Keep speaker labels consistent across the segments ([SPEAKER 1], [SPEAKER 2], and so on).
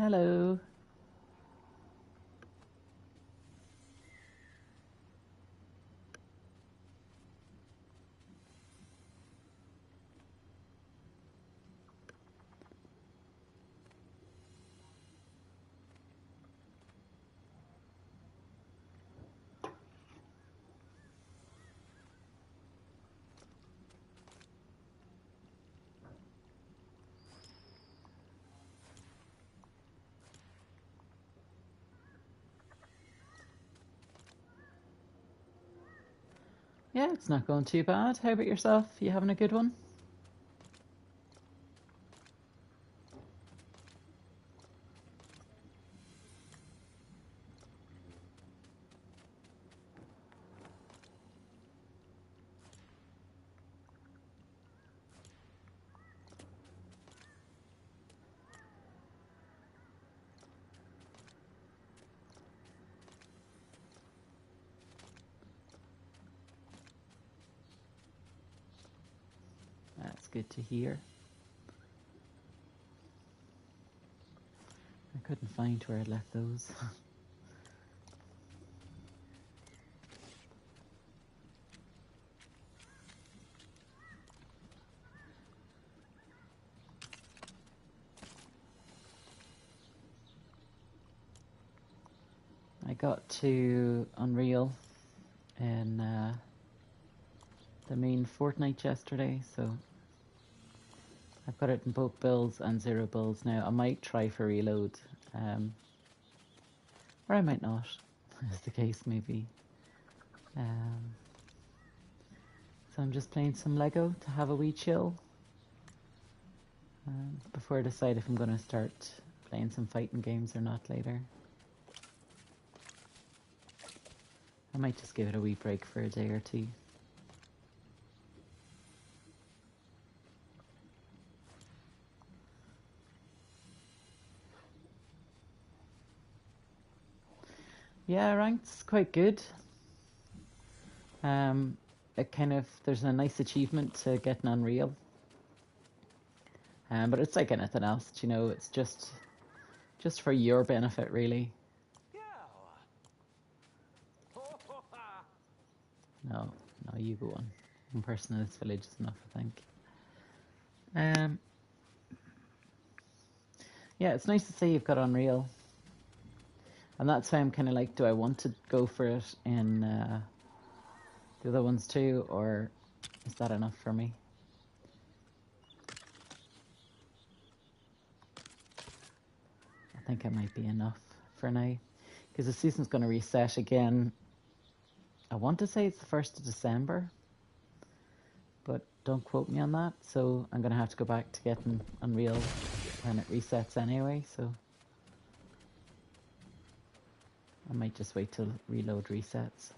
[SPEAKER 1] Hello. Yeah, it's not going too bad. How about yourself? You having a good one? That's good to hear. I couldn't find where I left those. I got to Unreal in the main Fortnite yesterday, so I've got it in both builds and zero builds now. I might try for reload, or I might not, as the case may be. So I'm just playing some Lego to have a wee chill before I decide if I'm going to start playing some fighting games or not later. I might just give it a wee break for a day or two. Yeah, ranked's quite good. There's a nice achievement to getting Unreal. But it's like anything else, it's just for your benefit, really. No, you go on. One person in this village is enough, I think. Yeah, it's nice to say you've got Unreal. And that's why I'm kind of like, do I want to go for it in the other ones too, or is that enough for me? I think it might be enough for now, because the season's going to reset again. I want to say it's the 1st of December, but don't quote me on that. So I'm going to have to go back to getting Unreal when it resets anyway, so I might just wait till reload resets.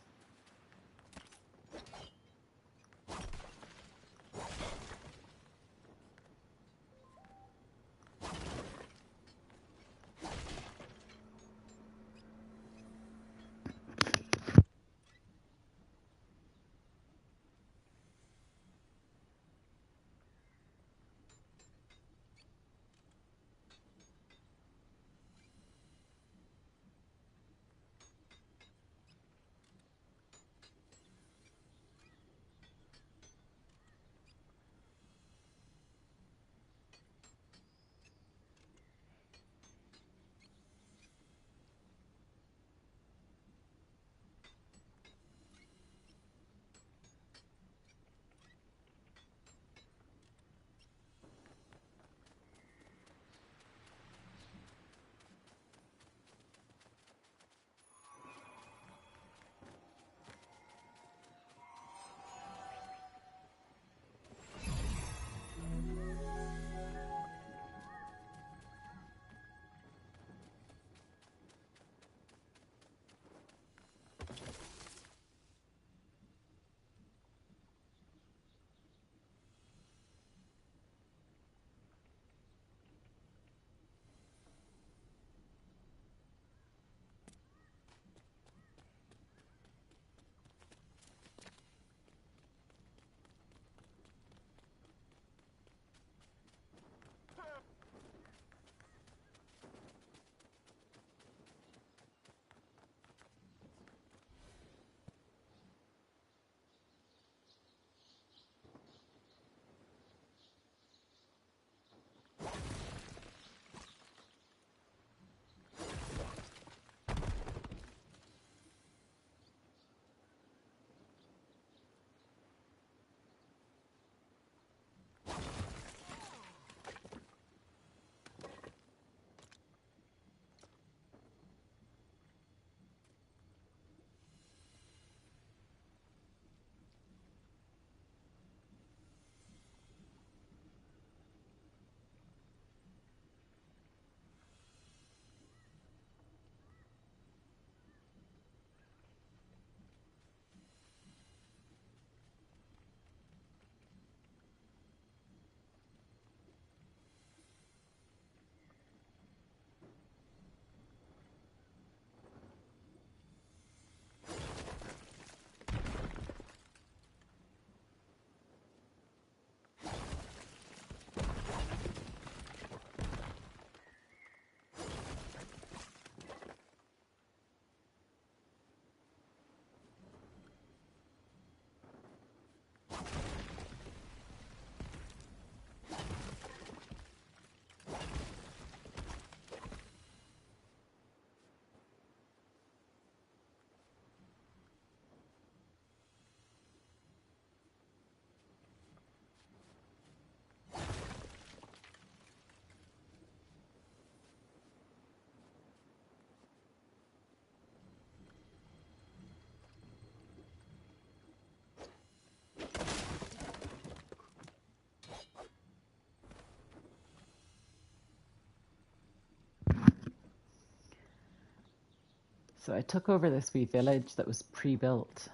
[SPEAKER 1] So I took over this wee village that was pre-built.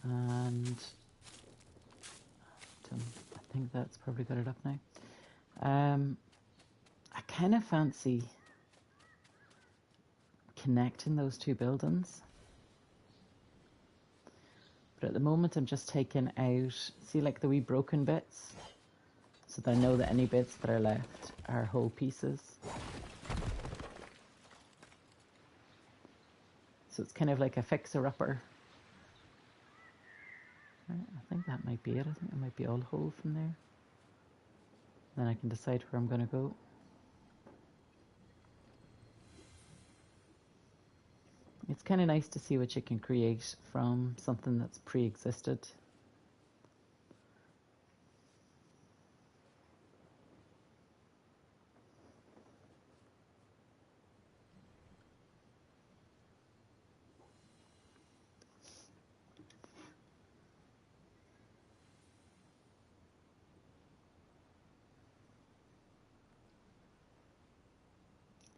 [SPEAKER 1] And I think that's probably got it up now. I kind of fancy connecting those two buildings. But at the moment I'm just taking out, see like the wee broken bits? So that I know that any bits that are left are whole pieces. So it's kind of like a fixer-upper. I think that might be it. I think it might be all whole from there. Then I can decide where I'm going to go. It's kind of nice to see what you can create from something that's pre-existed.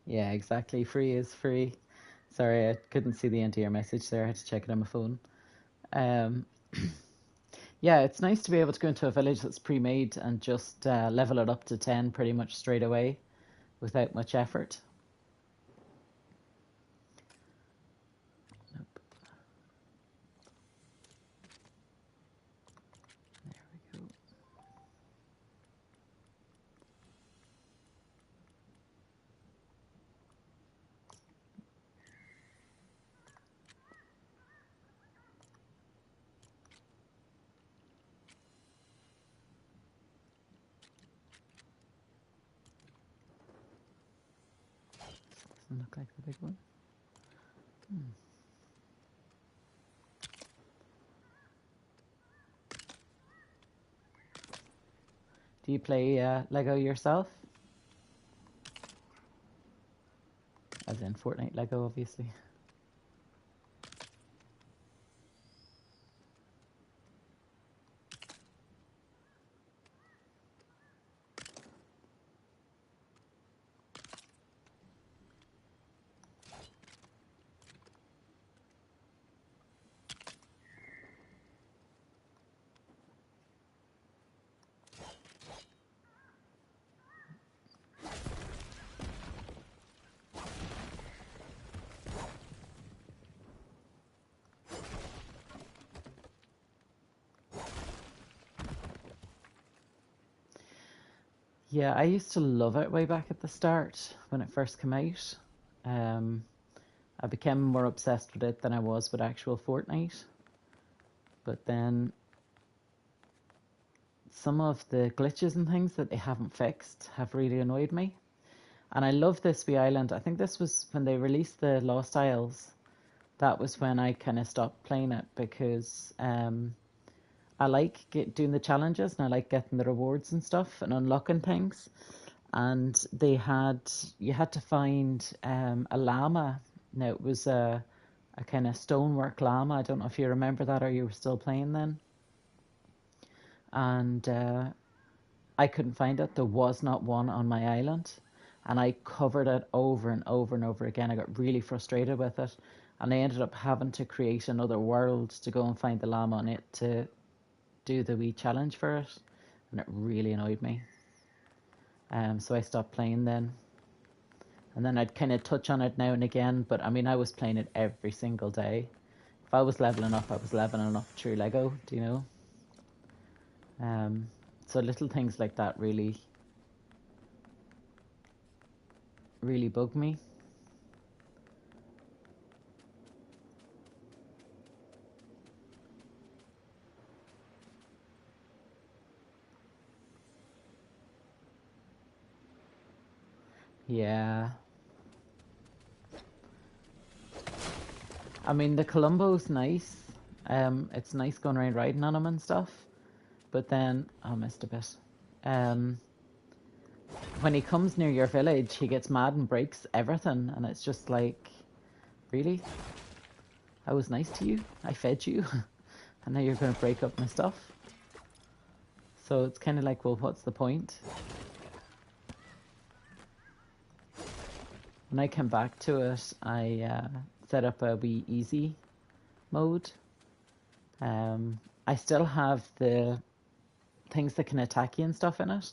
[SPEAKER 1] Yeah, exactly. Free is free. Sorry, I couldn't see the end of your message there. I had to check it on my phone. Yeah, it's nice to be able to go into a village that's pre-made and just level it up to 10 pretty much straight away without much effort. Nope. There we go. Doesn't look like the big one. Do you play Lego yourself? As in Fortnite Lego, obviously. Yeah, I used to love it way back at the start when it first came out. I became more obsessed with it than I was with actual Fortnite. But then some of the glitches and things that they haven't fixed have really annoyed me. And I love this wee island. I think this was when they released the Lost Isles. That was when I kind of stopped playing it because I like doing the challenges and I like getting the rewards and stuff and unlocking things. And you had to find a llama. Now it was a kind of stonework llama. I don't know if you remember that or you were still playing then. And I couldn't find it. There was not one on my island. And I covered it over and over and over again. I got really frustrated with it. And I ended up having to create another world to go and find the llama on it to do the wee challenge for it. And it really annoyed me. So I stopped playing then. And then I'd kind of touch on it now and again. But I mean, I was playing it every single day. If I was leveling up, I was leveling up through Lego, do you know? So little things like that really, really bug me. Yeah. I mean, the Columbo's nice. It's nice going around riding on him and stuff. But then, I missed a bit. When he comes near your village, he gets mad and breaks everything. And it's just like, really? I was nice to you. I fed you. And now you're going to break up my stuff. So it's kind of like, well, what's the point? when I came back to it, I set up a wee easy mode. I still have the things that can attack you and stuff in it,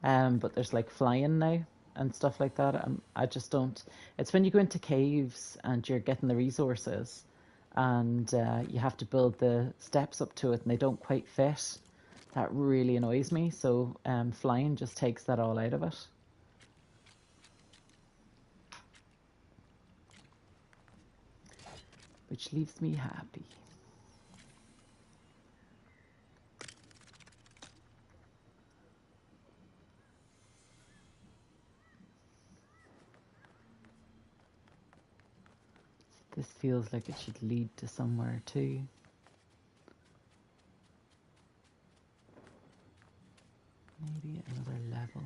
[SPEAKER 1] but there's like flying now and stuff like that. I just don't. It's when you go into caves and you're getting the resources, and you have to build the steps up to it, and they don't quite fit. That really annoys me. So flying just takes that all out of it. Which leaves me happy. This feels like it should lead to somewhere too. Maybe another level.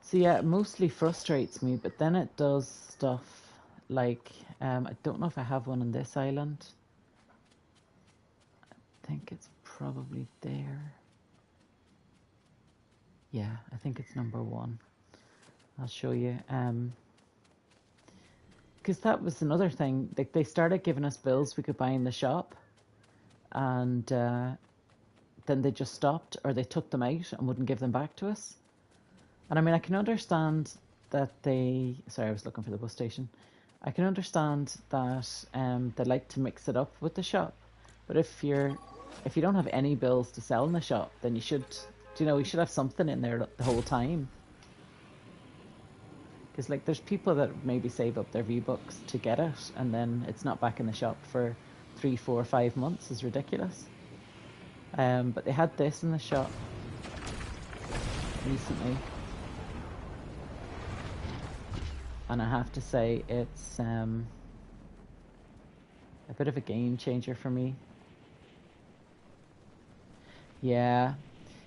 [SPEAKER 1] So yeah, it mostly frustrates me, but then it does stuff like, I don't know if I have one on this island. I think it's probably there. Yeah, I think it's number 1. I'll show you. Because that was another thing. Like they started giving us bills we could buy in the shop, and then they just stopped, or they took them out and wouldn't give them back to us. And I mean, I can understand that they. Sorry, I was looking for the bus station. I can understand that they like to mix it up with the shop, but if you don't have any bills to sell in the shop, then you should, you should have something in there the whole time. Because like there's people that maybe save up their V-Bucks to get it, and then it's not back in the shop for 3, 4, 5 months. Is ridiculous. But they had this in the shop recently, and I have to say it's a bit of a game changer for me. Yeah.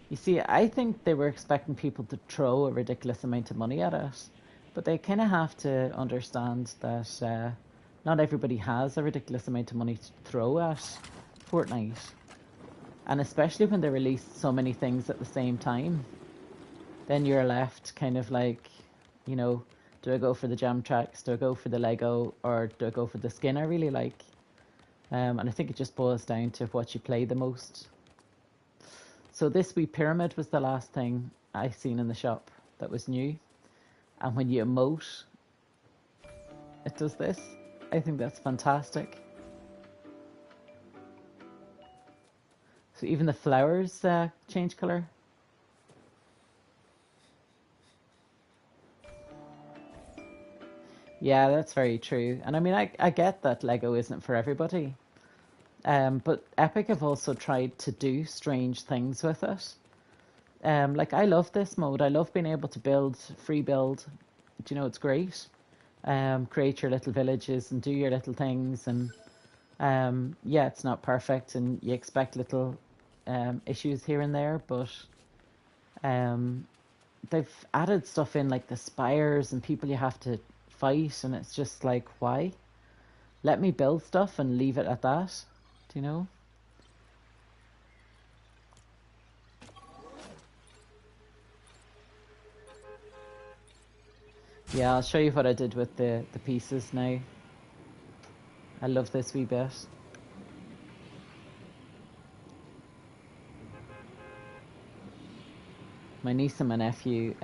[SPEAKER 1] You see, I think they were expecting people to throw a ridiculous amount of money at it, but they kind of have to understand that not everybody has a ridiculous amount of money to throw at Fortnite. And especially when they release so many things at the same time, then you're left kind of like, do I go for the jam tracks? Do I go for the Lego? Or do I go for the skin I really like? And I think it just boils down to what you play the most. So this wee pyramid was the last thing I seen in the shop that was new. And when you emote, it does this. I think that's fantastic. So even the flowers change colour. Yeah, that's very true. And I mean, I get that Lego isn't for everybody. But Epic have also tried to do strange things with it. Like I love this mode. I love being able to free build. Do you know, it's great. Create your little villages and do your little things. And yeah, it's not perfect and you expect little issues here and there, but they've added stuff in like the spires and people you have to fight, and it's just like, why? Let me build stuff and leave it at that. Do you know? Yeah, I'll show you what I did with the pieces now. I love this wee bit. My niece and my nephew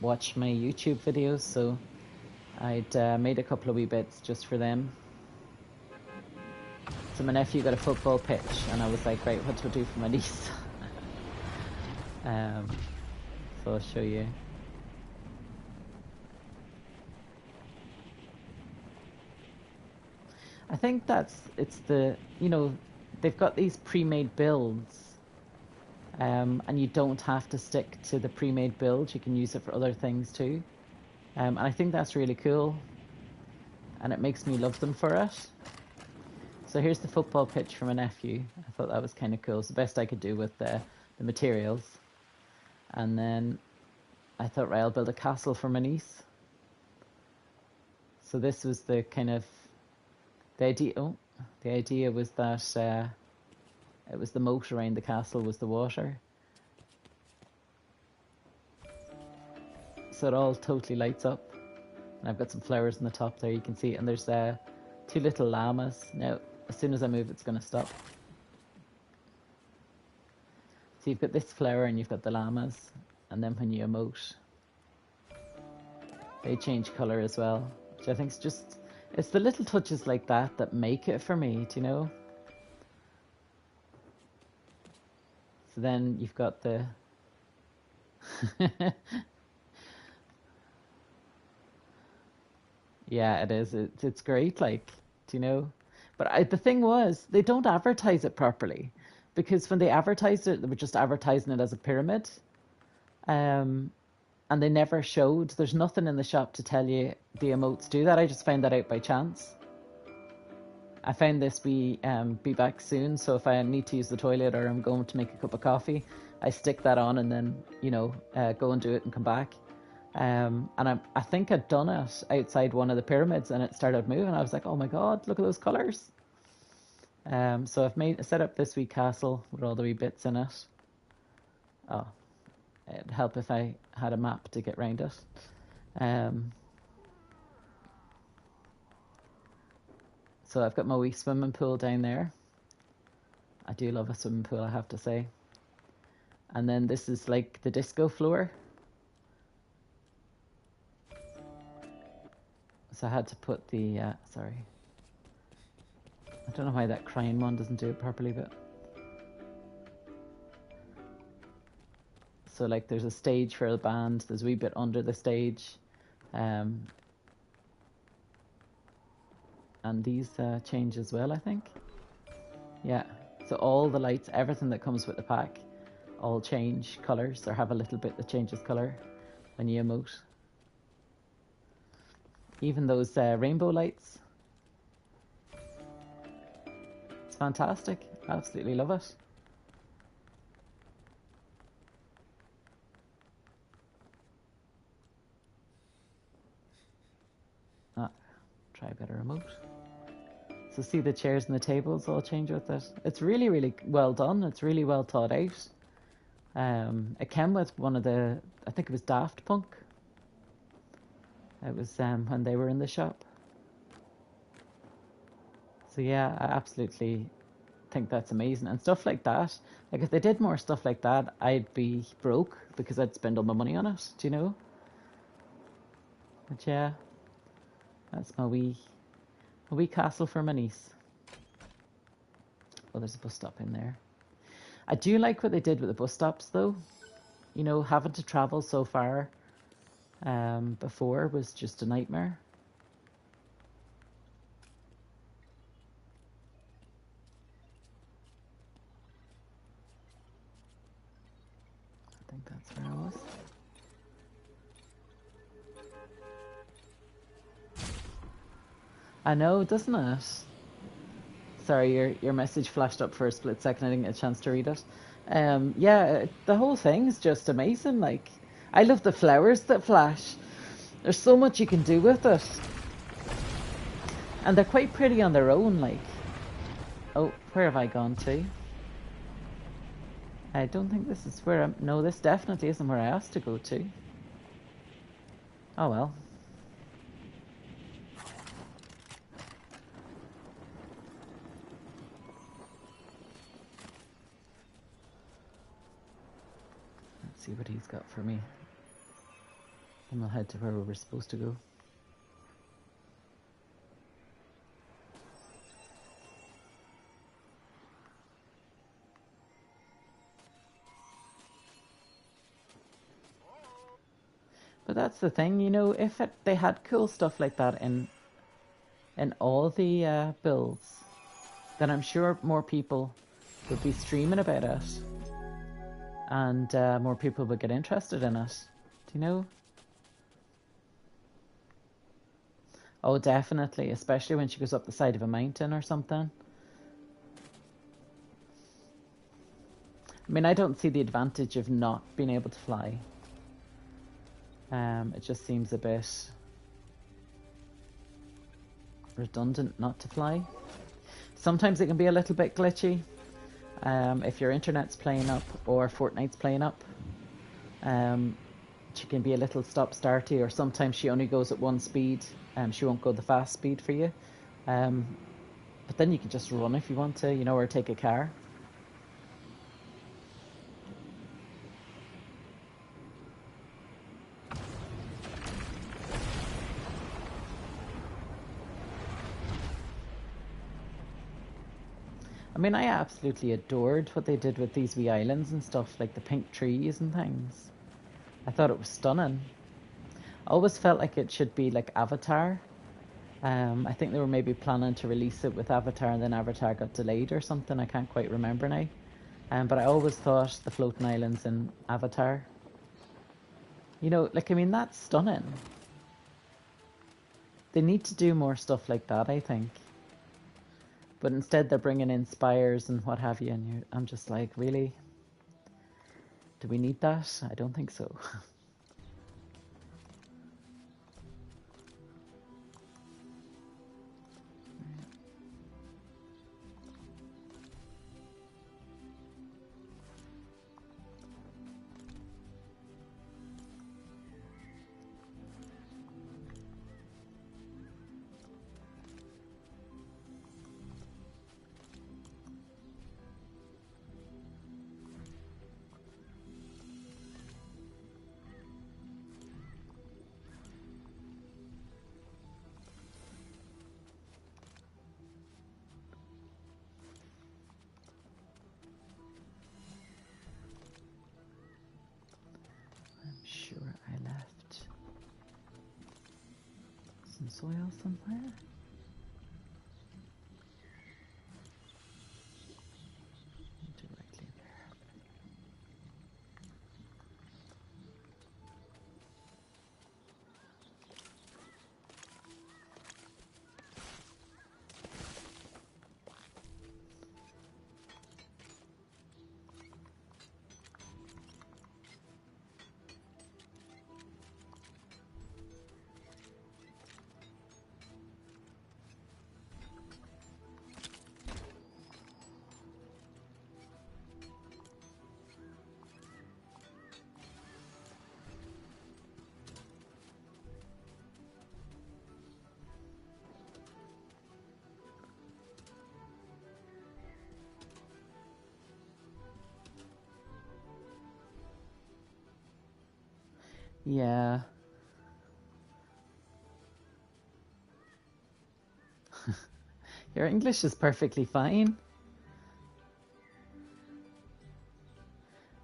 [SPEAKER 1] watch my YouTube videos, so I'd made a couple of wee bits just for them. So my nephew got a football pitch, and I was like, right, what do I do for my niece? So I'll show you. I think it's they've got these pre-made builds, and you don't have to stick to the pre-made build. You can use it for other things too. And I think that's really cool, and it makes me love them for it. So here's the football pitch for my nephew. I thought that was kind of cool. It's the best I could do with the materials. And then I thought, right, I'll build a castle for my niece. So this was the kind of The idea was that it was the moat around the castle was the water. So it all totally lights up. And I've got some flowers on the top there, you can see. And there's 2 little llamas. Now, as soon as I move, it's going to stop. So you've got this flower and you've got the llamas. And then when you emote, they change colour as well. Which I think is just... It's the little touches like that that make it for me, do you know? So then you've got the... Yeah, it is. It's great, like, do you know? But the thing was, they don't advertise it properly. Because when they advertised it, they were just advertising it as a pyramid. And they never showed. There's nothing in the shop to tell you the emotes do that. I just found that out by chance. I found this be back soon, so if I need to use the toilet or I'm going to make a cup of coffee, I stick that on and then, you know, go and do it and come back. And I think I'd done it outside one of the pyramids and it started moving. I was like, oh my God, look at those colours. So I've set up this wee castle with all the wee bits in it. Oh, it'd help if I had a map to get round it. So I've got my wee swimming pool down there. I do love a swimming pool, I have to say. And then this is like the disco floor. So I had to put the, sorry. I don't know why that crying one doesn't do it properly, but. So like there's a stage for the band, there's a wee bit under the stage. And these change as well, I think. Yeah, so all the lights, everything that comes with the pack, all change colours or have a little bit that changes colour when you emote. Even those rainbow lights. It's fantastic. Absolutely love it. Try a better emote. So see the chairs and the tables all change with it. It's really, really well done. It's really well thought out. It came with one of the, I think it was Daft Punk. It was when they were in the shop. So yeah, I absolutely think that's amazing. And stuff like that, like if they did more stuff like that, I'd be broke because I'd spend all my money on it, do you know? But yeah, that's my wee castle for my niece. Oh, there's a bus stop in there. I do like what they did with the bus stops though. You know, having to travel so far before was just a nightmare. I think that's where I was. I know, doesn't it? Sorry, your message flashed up for a split second. I didn't get a chance to read it. Yeah, the whole thing's just amazing. Like, I love the flowers that flash. There's so much you can do with it. And they're quite pretty on their own, like. Oh, where have I gone to? I don't think this is where I'm... No, this definitely isn't where I asked to go to. Oh well. Let's see what he's got for me. And we'll head to where we were supposed to go. But that's the thing, you know, if they had cool stuff like that in all the builds, then I'm sure more people would be streaming about it. And more people would get interested in it. Do you know? Oh, definitely. Especially when she goes up the side of a mountain or something. I mean, I don't see the advantage of not being able to fly. It just seems a bit... redundant not to fly. Sometimes it can be a little bit glitchy if your internet's playing up or Fortnite's playing up. She can be a little stop-starty, or sometimes she only goes at one speed. She won't go the fast speed for you. But then you can just run if you want to, or take a car. I mean, I absolutely adored what they did with these wee islands and stuff, like the pink trees and things. I thought it was stunning. I always felt like it should be like Avatar. I think they were maybe planning to release it with Avatar, and then Avatar got delayed or something. I can't quite remember now. But I always thought the floating islands in Avatar. I mean, that's stunning. They need to do more stuff like that, I think. But instead they're bringing in spires and what have you, and I'm just like, really? Do we need that? I don't think so. Sure, I left some soil somewhere. Directly there. Yeah. Your English is perfectly fine.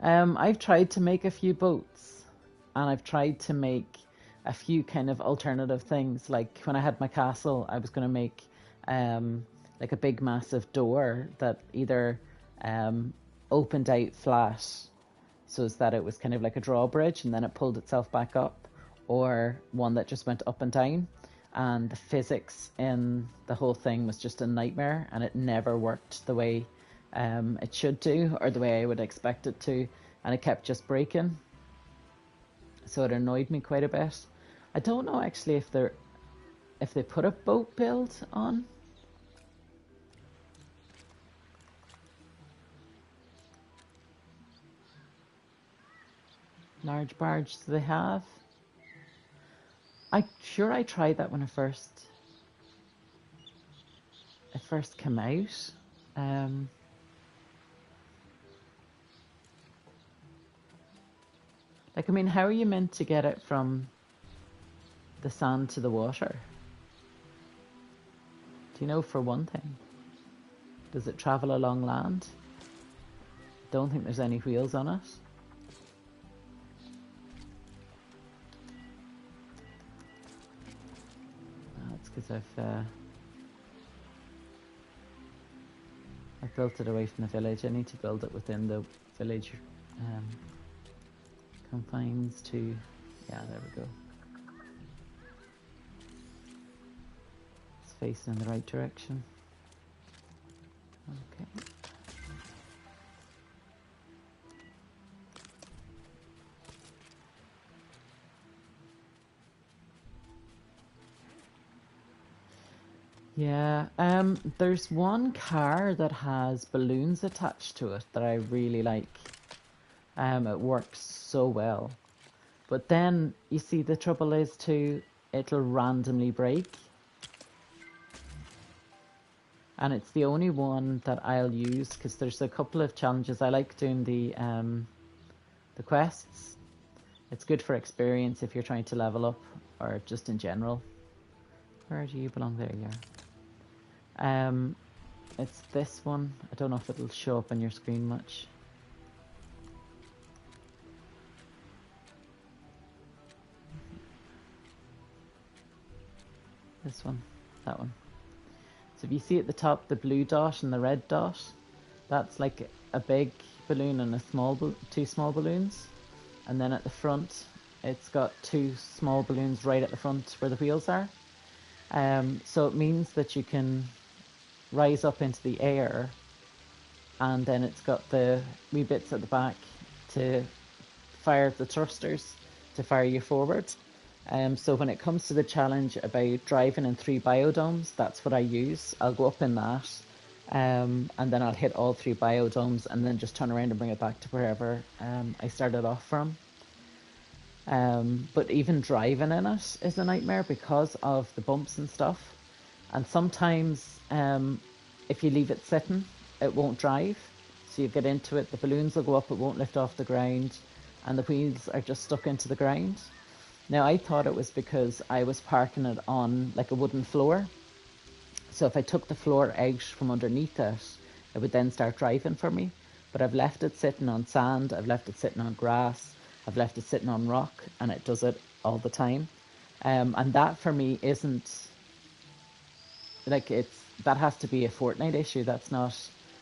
[SPEAKER 1] I've tried to make a few boats, and I've tried to make a few kind of alternative things. Like when I had my castle, I was going to make like a big massive door that either opened out flat so as that it was kind of like a drawbridge and then it pulled itself back up, or one that just went up and down. And the physics in the whole thing was just a nightmare, and it never worked the way it should do, or the way I would expect it to, and it kept just breaking. So it annoyed me quite a bit. I don't know actually if they put a boat build on. Large barge do they have? I'm sure I tried that when it first came out. Like, I mean, how are you meant to get it from the sand to the water? Do you know, for one thing? Does it travel along land? Don't think there's any wheels on it. That's because I've built it away from the village. I need to build it within the village confines to... Yeah, there we go. It's facing in the right direction. Okay. Yeah, there's one car that has balloons attached to it that I really like. It works so well. But then, you see, the trouble is too, it'll randomly break. And it's the only one that I'll use because there's a couple of challenges. I like doing the quests. It's good for experience if you're trying to level up or just in general. Where do you belong? There you are. It's this one. I don't know if it'll show up on your screen much. This one, that one. So if you see at the top the blue dot and the red dot, that's like a big balloon and a two small balloons. And then at the front, it's got two small balloons right at the front where the wheels are. So it means that you can rise up into the air, and then it's got the wee bits at the back to fire the thrusters to fire you forward. So when it comes to the challenge about driving in 3 biodomes, that's what I use. I'll go up in that, and then I'll hit all 3 biodomes and then just turn around and bring it back to wherever I started off from. But even driving in it is a nightmare because of the bumps and stuff. And sometimes if you leave it sitting, it won't drive. So you get into it, the balloons will go up, it won't lift off the ground, and the wheels are just stuck into the ground. Now, I thought it was because I was parking it on like a wooden floor. So if I took the floor out from underneath it, it would then start driving for me. But I've left it sitting on sand, I've left it sitting on grass, I've left it sitting on rock, and it does it all the time. And that for me isn't like that has to be a Fortnite issue. That's not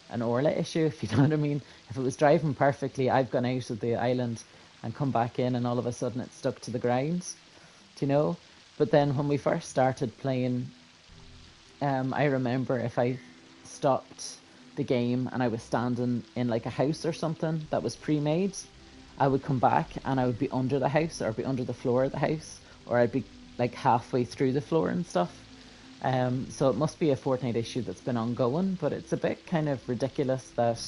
[SPEAKER 1] an Orla issue, if you know what I mean. If it was driving perfectly, I've gone out of the island and come back in, and all of a sudden it's stuck to the ground, do you know? But then when we first started playing, I remember if I stopped the game and I was standing in like a house or something that was pre-made, I would come back and I would be under the house or be under the floor of the house, or I'd be like halfway through the floor and stuff. So it must be a Fortnite issue that's been ongoing, but it's a bit kind of ridiculous that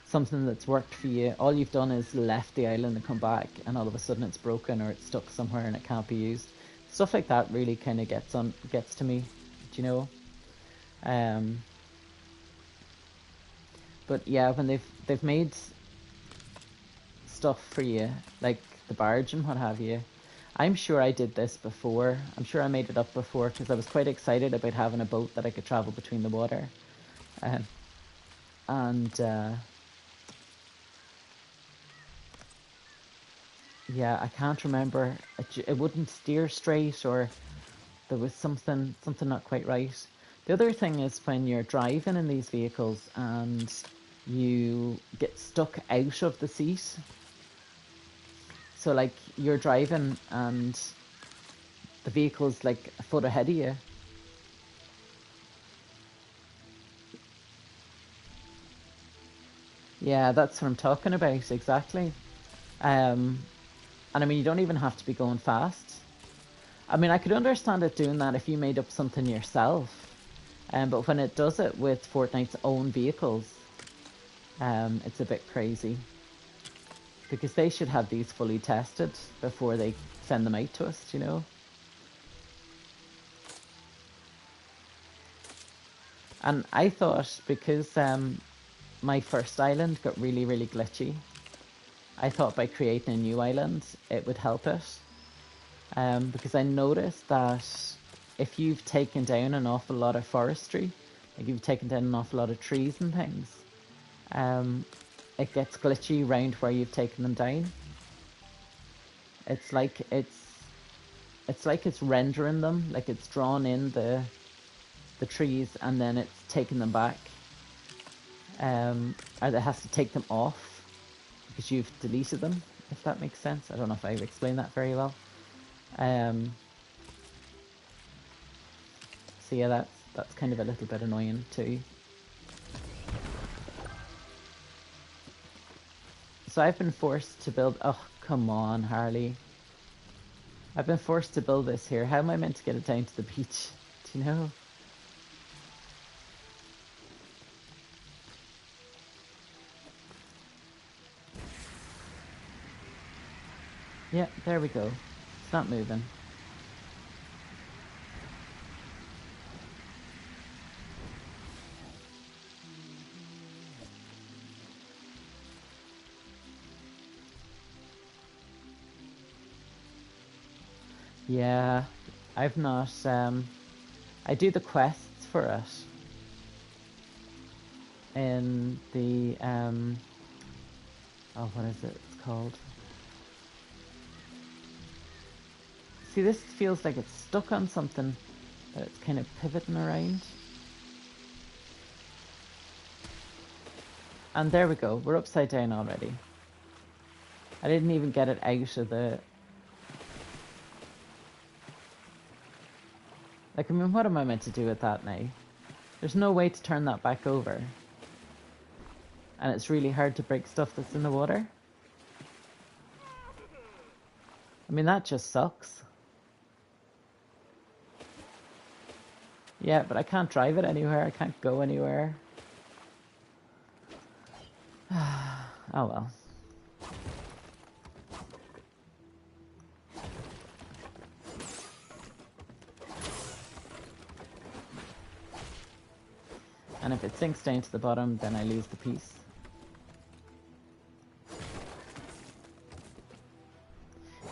[SPEAKER 1] something that's worked for you, all you've done is left the island and come back, and all of a sudden it's broken or it's stuck somewhere and it can't be used. Stuff like that really kind of gets to me, do you know? But yeah, when they've made stuff for you, like the barge and what have you, I'm sure I did this before. I'm sure I made it up before because I was quite excited about having a boat that I could travel between the water. Um, and yeah, I can't remember. It wouldn't steer straight, or there was something not quite right. The other thing is when you're driving in these vehicles and you get stuck out of the seat. So like you're driving and the vehicle's like a foot ahead of you. Yeah, that's what I'm talking about, exactly. And I mean, you don't even have to be going fast. I mean, I could understand it doing that if you made up something yourself. But when it does it with Fortnite's own vehicles, it's a bit crazy. Because they should have these fully tested before they send them out to us, you know? And I thought because my first island got really, really glitchy, I thought by creating a new island, it would help it. Because I noticed that if you've taken down an awful lot of forestry, like you've taken down an awful lot of trees and things, it gets glitchy around where you've taken them down. It's like it's rendering them, like it's drawn in the trees and then it's taking them back. Or it has to take them off because you've deleted them, if that makes sense. I don't know if I've explained that very well. So yeah, that's kind of a little bit annoying too. So I've been forced to build. Oh, come on, Harley. I've been forced to build this here. How am I meant to get it down to the beach? Do you know? Yeah, there we go. It's not moving. Yeah, I've not. I do the quests for it in the oh, what is it? It's called. See, this feels like it's stuck on something, but it's kind of pivoting around. And there we go. We're upside down already. I didn't even get it out of the. Like, I mean, what am I meant to do with that now? There's no way to turn that back over. And it's really hard to break stuff that's in the water. I mean, that just sucks. Yeah, but I can't drive it anywhere. I can't go anywhere. Oh well. And if it sinks down to the bottom, then I lose the piece.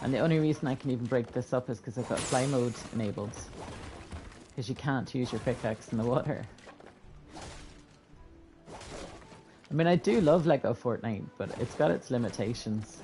[SPEAKER 1] And the only reason I can even break this up is because I've got fly mode enabled. Because you can't use your pickaxe in the water. I mean, I do love Lego Fortnite, but it's got its limitations.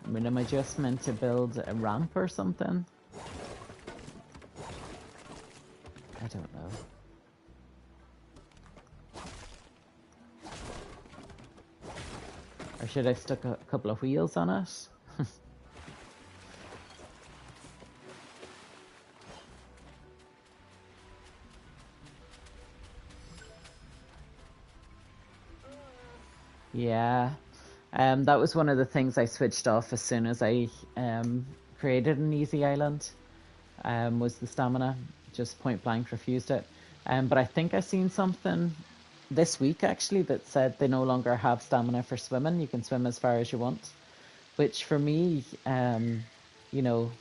[SPEAKER 1] I mean, am I just meant to build a ramp or something? I don't know. Or should I stick a couple of wheels on it? Yeah. That was one of the things I switched off as soon as I created an easy island, was the stamina. Just point blank refused it. But I think I seen something this week actually that said they no longer have stamina for swimming. You can swim as far as you want, which for me, you know,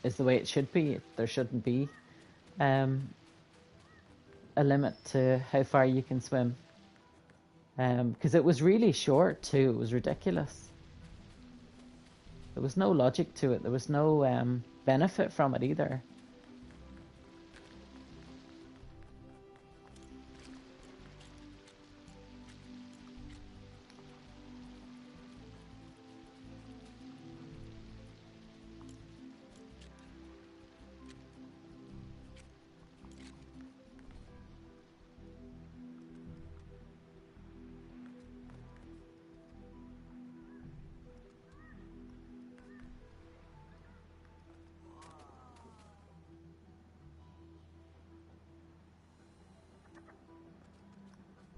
[SPEAKER 1] is the way it should be. There shouldn't be um, a limit to how far you can swim. Because it was really short too. It was ridiculous. There was no logic to it. There was no benefit from it either.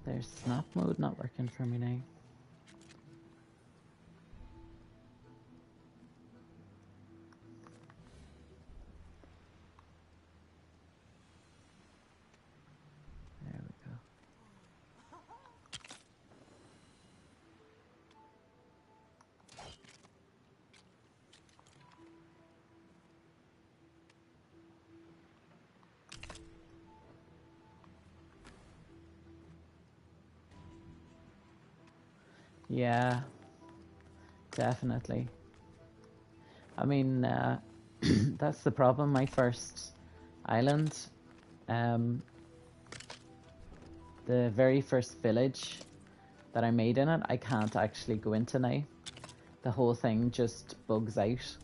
[SPEAKER 1] There's snap mode not working for me now. There we go. Yeah, definitely. I mean, that's the problem. My first island, um, the very first village that I made in it, I can't actually go into now. The whole thing just bugs out.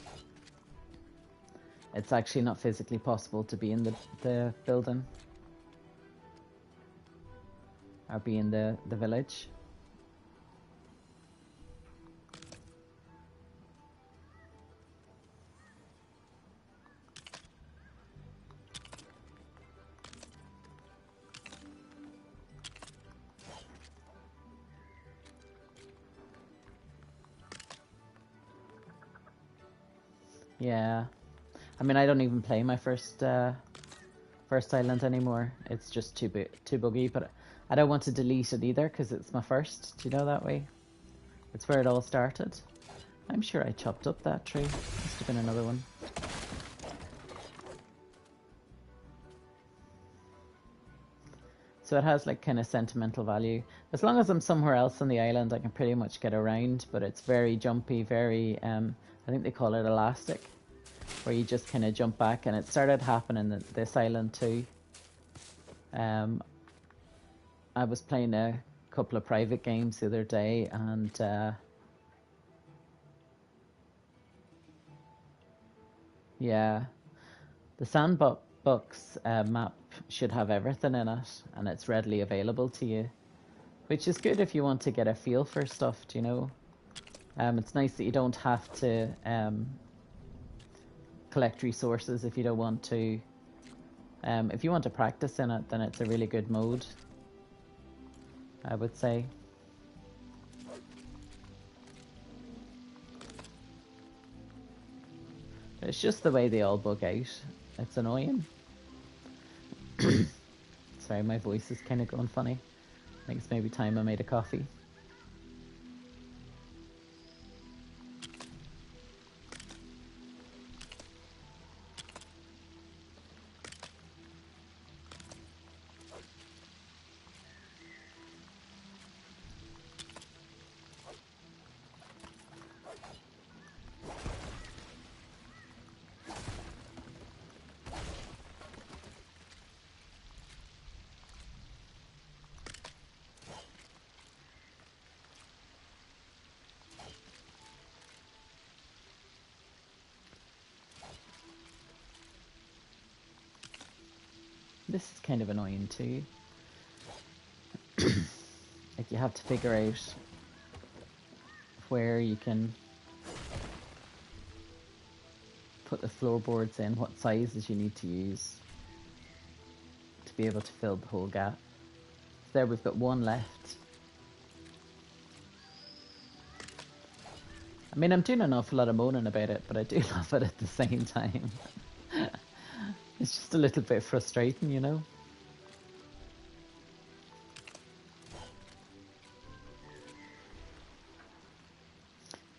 [SPEAKER 1] It's actually not physically possible to be in the building or be in the village. Yeah. I mean, I don't even play my first island anymore. It's just too buggy, but I don't want to delete it either because it's my first. Do you know that way? It's where it all started. I'm sure I chopped up that tree. Must have been another one. So it has like kind of sentimental value. As long as I'm somewhere else on the island, I can pretty much get around, but it's very jumpy, very, I think they call it elastic, where you just kind of jump back, and it started happening at this island too. I was playing a couple of private games the other day, and yeah, the sandbox map should have everything in it, and it's readily available to you, which is good if you want to get a feel for stuff, do you know? It's nice that you don't have to collect resources if you don't want to. If you want to practice in it, then it's a really good mode, I would say. It's just the way they all bug out. It's annoying. Sorry, my voice is kind of going funny. I think it's maybe time I made a coffee. This is kind of annoying too. Like you have to figure out where you can put the floorboards in, what sizes you need to use to be able to fill the whole gap. So there we've got one left. I mean, I'm doing an awful lot of moaning about it, but I do love it at the same time. It's just a little bit frustrating, you know?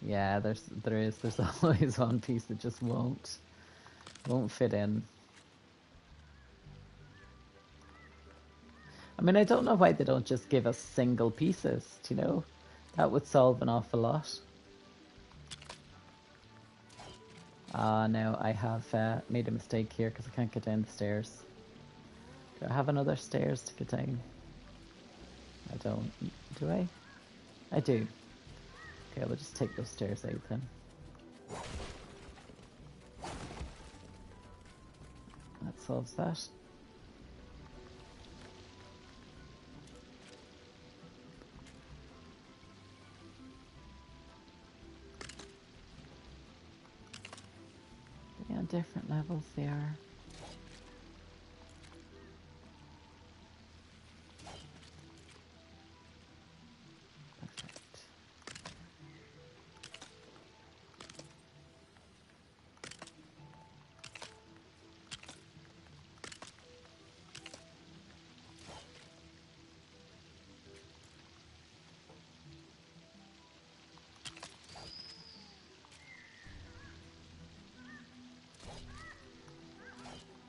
[SPEAKER 1] Yeah, there's always one piece that just won't fit in. I mean, I don't know why they don't just give us single pieces, you know? That would solve an awful lot. No, I have made a mistake here because I can't get down the stairs. Do I have another stairs to get down? I don't. Do I? I do. Okay, we'll just take those stairs out then. That solves that. Yeah, different levels they are. Perfect.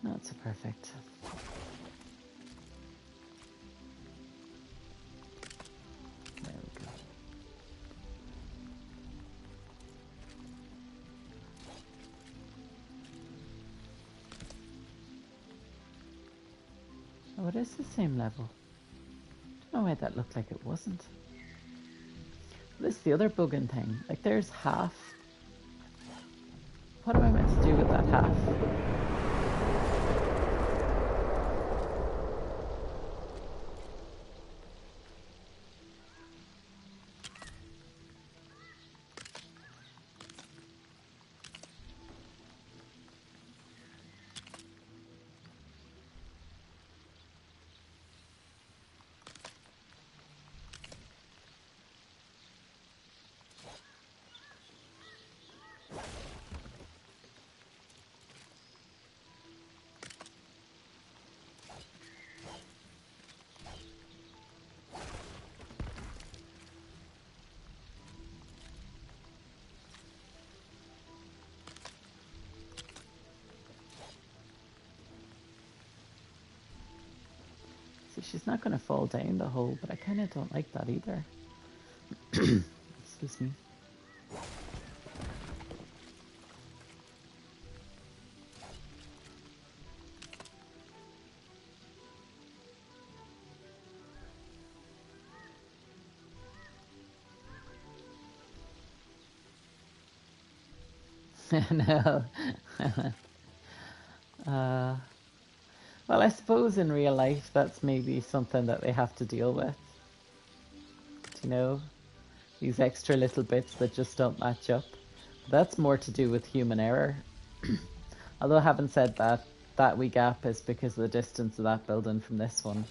[SPEAKER 1] That's perfect. There we go. Oh, it is the same level. Don't know why that looked like it wasn't. This is the other bugging thing. Like, there's half. What am I meant to do with that half? See, she's not going to fall down the hole, but I kind of don't like that either. Excuse me. No. uh, well, I suppose in real life that's maybe something that they have to deal with. You know, these extra little bits that just don't match up. That's more to do with human error. Although having said that, that wee gap is because of the distance of that building from this one.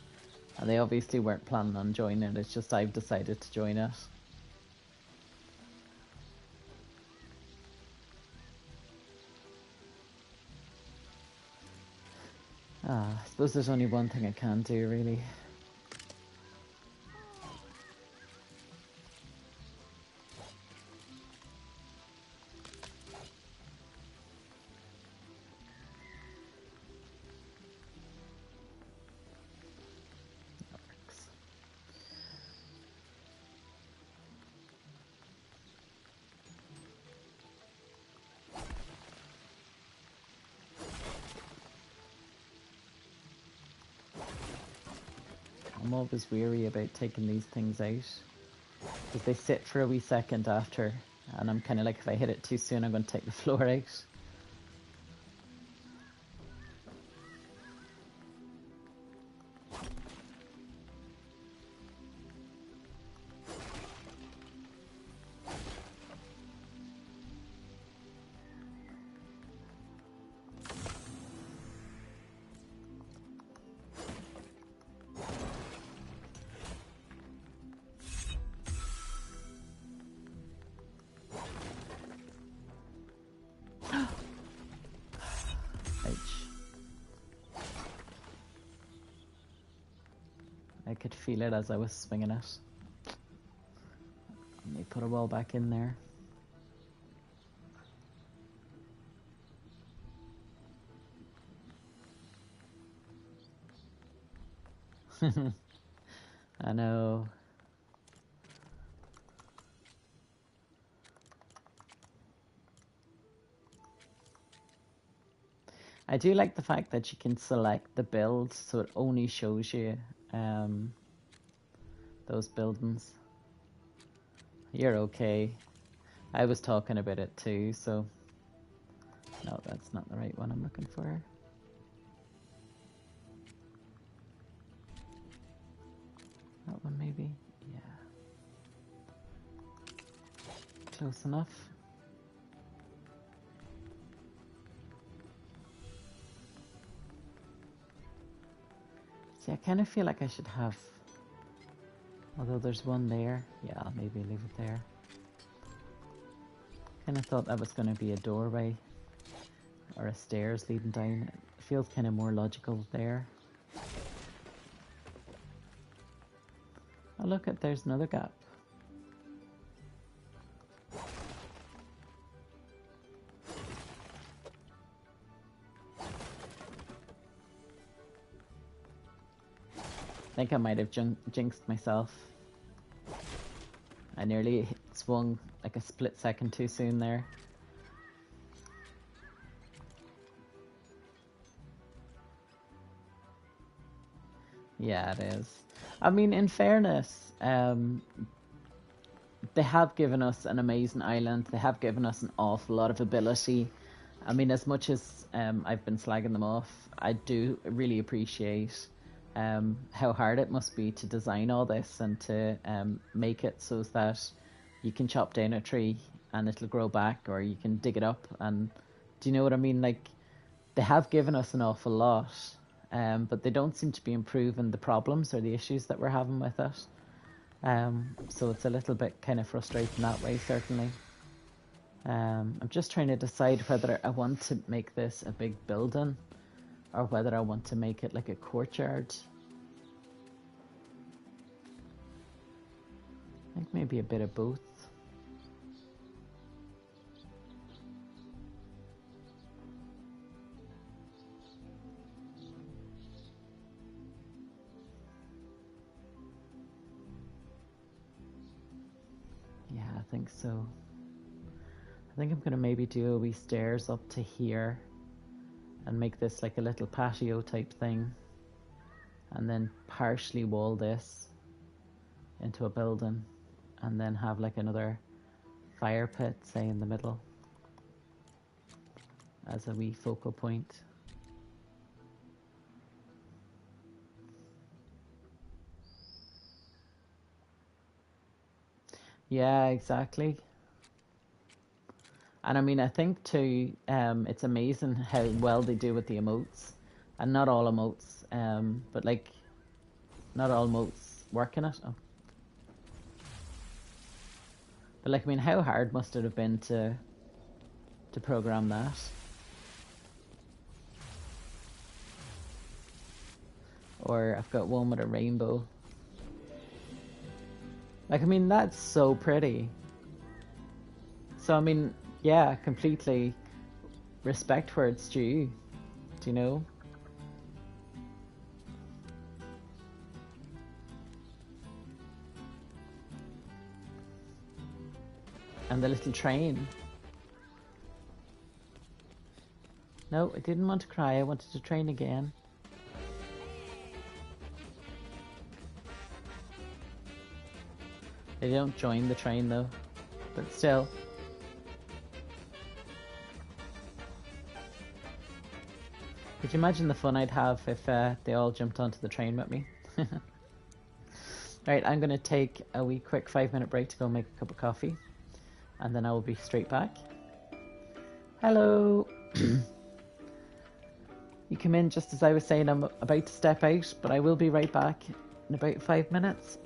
[SPEAKER 1] And they obviously weren't planning on joining it, it's just I've decided to join it. I suppose there's only one thing I can do, really. That works. I'm always weary about taking these things out, because they sit for a wee second after, and I'm kind of like, if I hit it too soon, I'm going to take the floor out. I could feel it as I was swinging it. Let me put a wall back in there. I know. I do like the fact that you can select the builds, so it only shows you those buildings. You're okay. I was talking about it too, so... No, that's not the right one I'm looking for. That one maybe? Yeah. Close enough. See, I kind of feel like I should have... Although there's one there. Yeah, I'll maybe leave it there. Kind of thought that was going to be a doorway. Or a stairs leading down. It feels kind of more logical there. Oh look, there's another gap. I think I might have jinxed myself. I nearly swung like a split second too soon there. Yeah, it is. I mean, in fairness, they have given us an amazing island. They have given us an awful lot of ability. I mean, as much as I've been slagging them off, I do really appreciate how hard it must be to design all this and to make it so that you can chop down a tree and it'll grow back, or you can dig it up. And do you know what I mean? Like, they have given us an awful lot, but they don't seem to be improving the problems or the issues that we're having with it. So it's a little bit kind of frustrating that way, certainly. I'm just trying to decide whether I want to make this a big building or whether I want to make it like a courtyard. I think maybe a bit of both. think so. I think I'm going to maybe do a wee stairs up to here and make this like a little patio type thing, and then partially wall this into a building, and then have like another fire pit, say, in the middle as a wee focal point. Yeah, exactly. And I mean, I think too, it's amazing how well they do with the emotes, and not all emotes, but like, not all emotes work in it. Oh. But like, I mean, how hard must it have been to program that? Or I've got one with a rainbow. Like, I mean, that's so pretty. So, I mean, yeah, completely respect where it's due. Do you know? And the little train. No, I didn't want to cry. I wanted to train again. They don't join the train though, but still. Could you imagine the fun I'd have if they all jumped onto the train with me? Right, I'm going to take a wee quick 5-minute break to go make a cup of coffee, and then I will be straight back. Hello! You come in just as I was saying I'm about to step out, but I will be right back in about 5 minutes.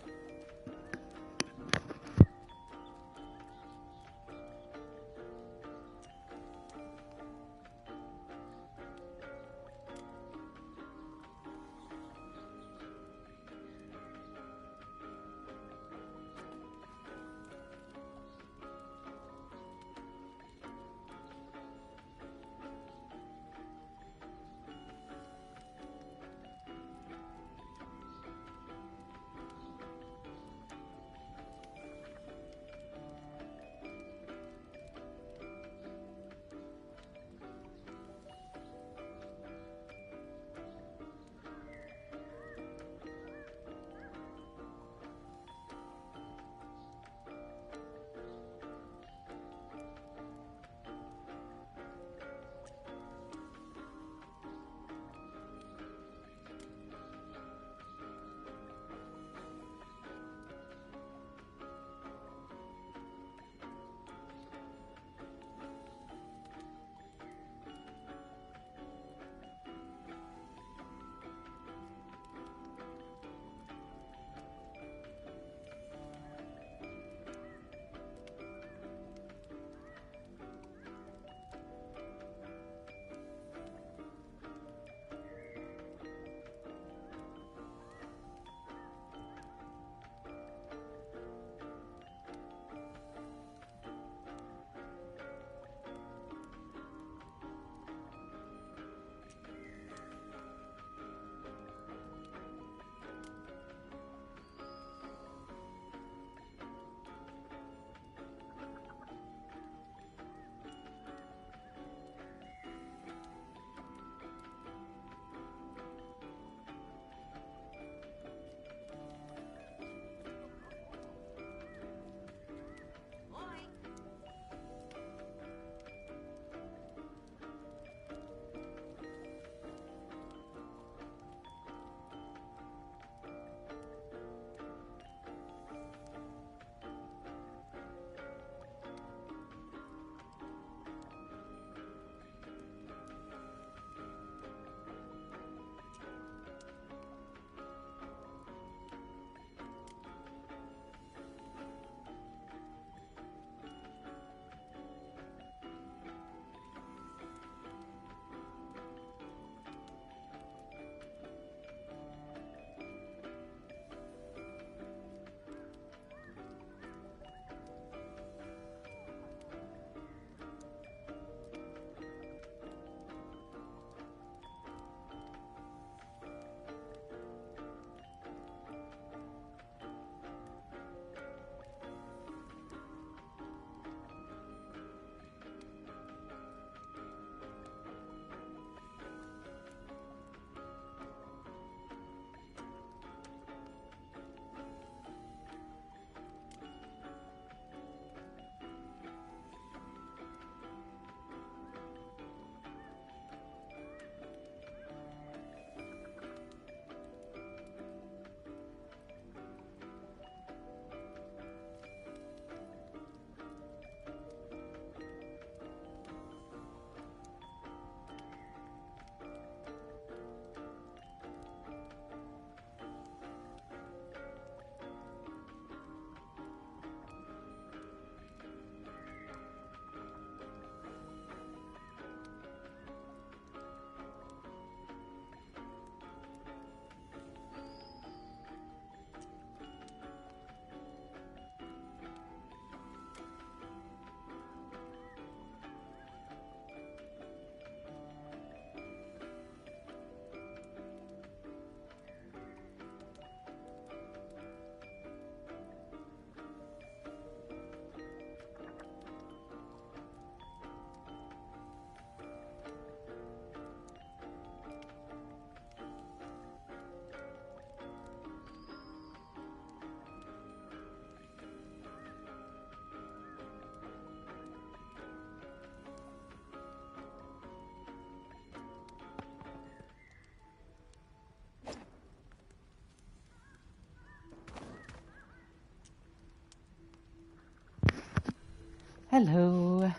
[SPEAKER 1] Hello.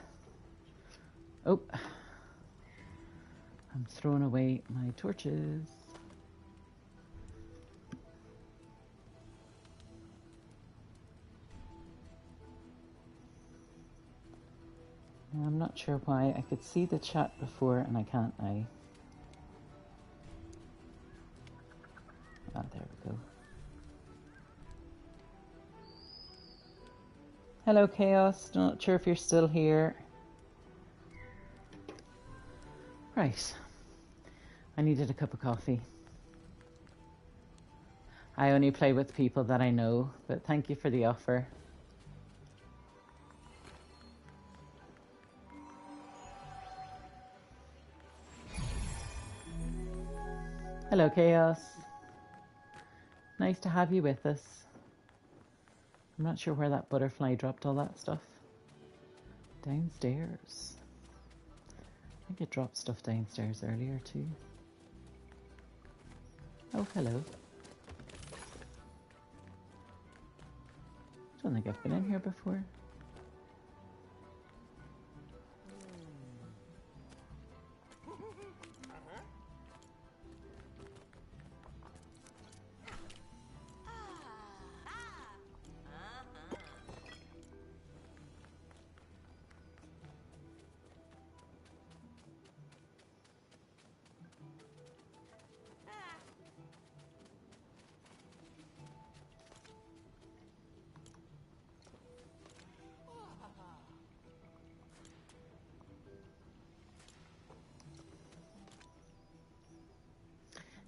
[SPEAKER 1] Oh, I'm throwing away my torches. I'm not sure why. I could see the chat before and I can't now. Ah, there we go. Hello, Chaos. Not sure if you're still here. Right. I needed a cup of coffee. I only play with people that I know, but thank you for the offer. Hello, Chaos. Nice to have you with us. I'm not sure where that butterfly dropped all that stuff. Downstairs. I think it dropped stuff downstairs earlier too. Oh, hello. I don't think I've been in here before.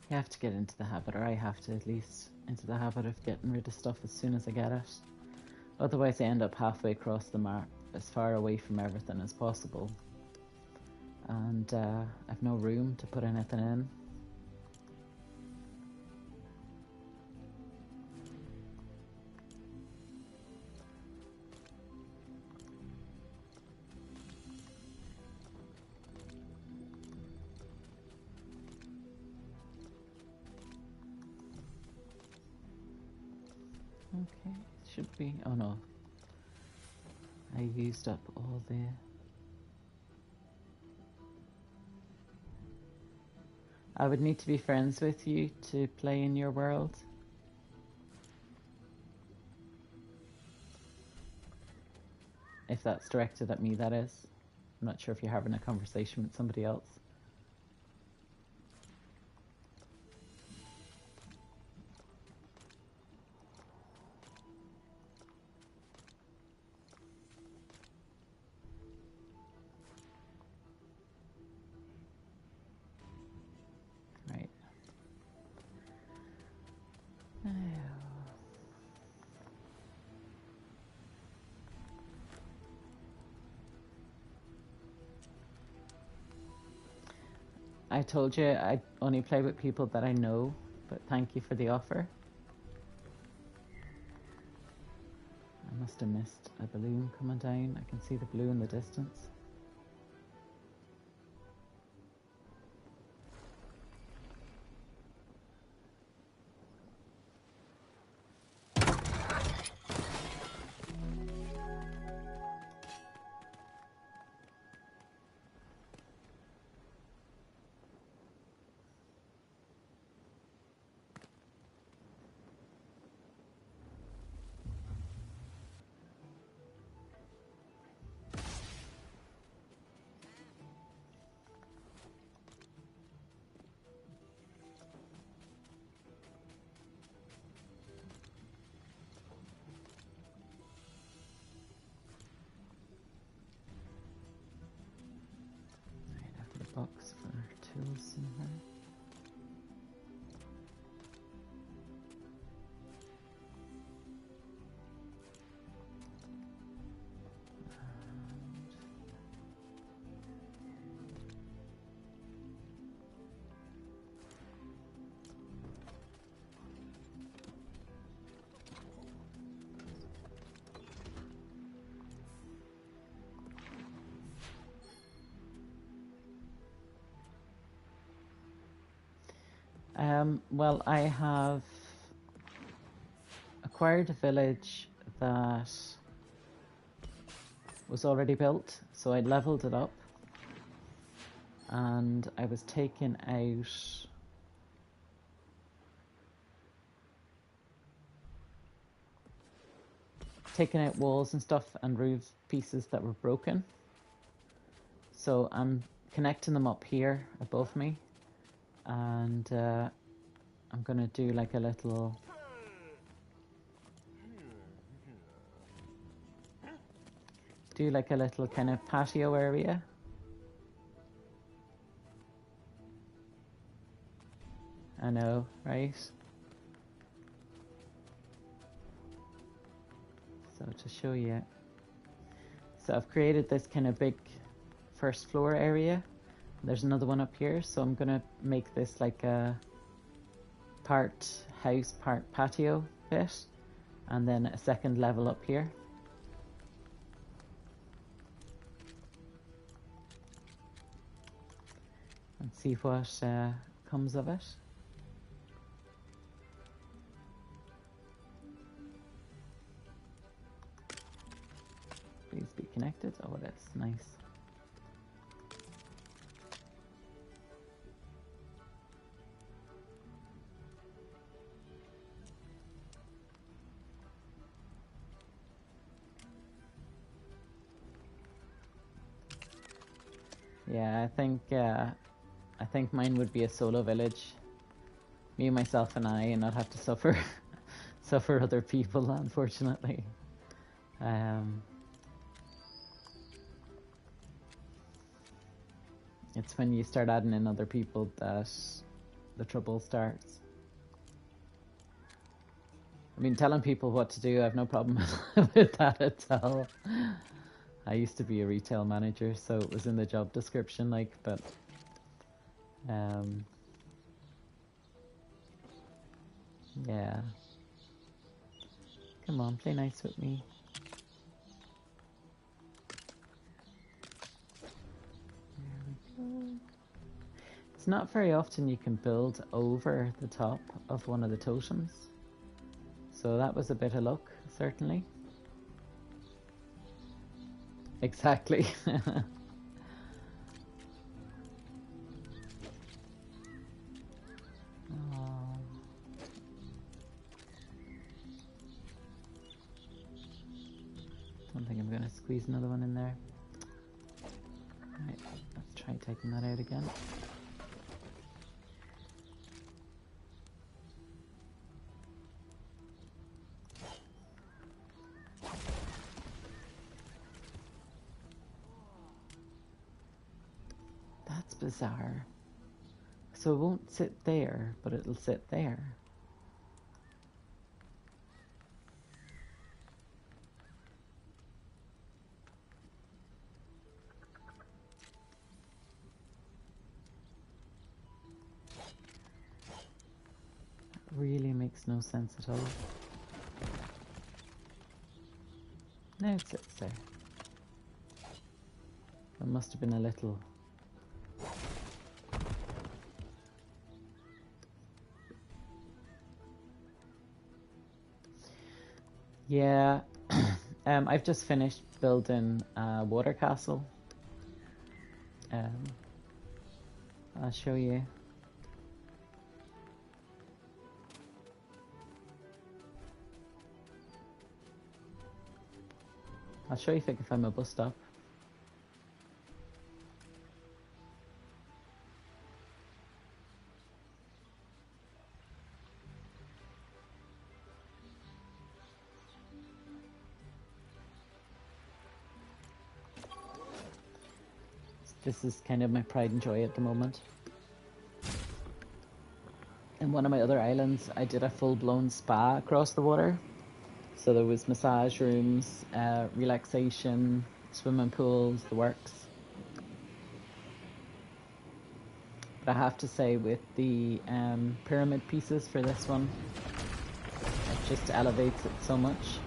[SPEAKER 1] You have to get into the habit, or I have to at least, into the habit of getting rid of stuff as soon as I get it. Otherwise I end up halfway across the map, as far away from everything as possible. And I've no room to put anything in. Okay, should be, oh no. I used up all the... I would need to be friends with you to play in your world. If that's directed at me, that is. I'm not sure if you're having a conversation with somebody else. Right. I told you I only play with people that I know, but thank you for the offer. I must have missed a balloon coming down. I can see the blue in the distance. Box for tools in here. Well, I have acquired a village that was already built, so I leveled it up, and I was taking out walls and stuff and roof pieces that were broken. So I'm connecting them up here above me, and I'm gonna do like a little kind of patio area. I know, right? So to show you, so I've created this kind of big first floor area. There's another one up here, so I'm gonna make this like a part house, part patio bit, and then a second level up here. And see what comes of it. Please be connected. Oh, that's nice. Yeah, I think mine would be a solo village. Me, myself, and I, and not have to suffer suffer other people, unfortunately. It's when you start adding in other people that the trouble starts. I mean, telling people what to do, I have no problem with that at all. I used to be a retail manager, so it was in the job description, like, but yeah. Come on, play nice with me. There we go. It's not very often you can build over the top of one of the totems. So that was a bit of luck, certainly. Exactly. Don't think I'm going to squeeze another one in there. Right, let's try taking that out again. That's bizarre. So it won't sit there, but it'll sit there. Really makes no sense at all. No, it sits there. There must have been a little... Yeah, I've just finished building a water castle. I'll show you. I'll show you if I can find my bus stop. This is kind of my pride and joy at the moment. In one of my other islands, I did a full-blown spa across the water. So there was massage rooms, relaxation, swimming pools, the works. But I have to say, with the pyramid pieces for this one, it just elevates it so much.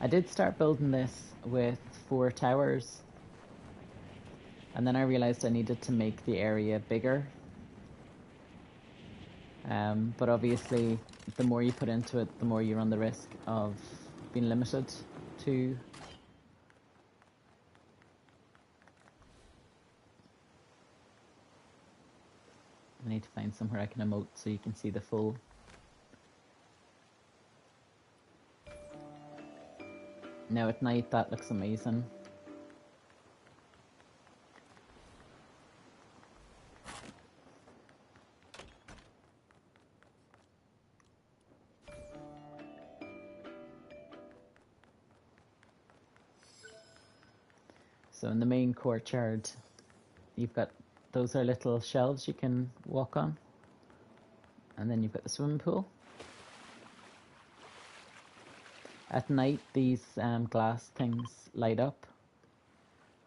[SPEAKER 1] I did start building this with 4 towers. And then I realized I needed to make the area bigger. But obviously, the more you put into it, the more you run the risk of being limited to. I need to find somewhere I can emote so you can see the full. Now at night, that looks amazing. So in the main courtyard, you've got, those are little shelves you can walk on. And then you've got the swimming pool. At night, these glass things light up.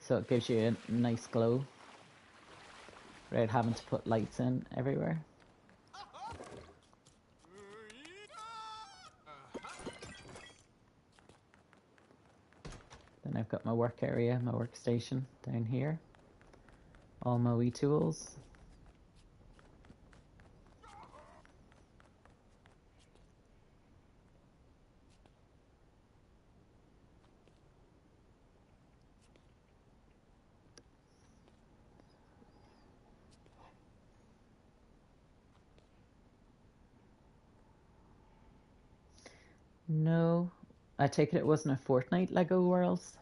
[SPEAKER 1] So it gives you a nice glow without having to put lights in everywhere. Then I've got my work area, my workstation down here. All my wee tools. No, I take it wasn't a Fortnite Lego Worlds.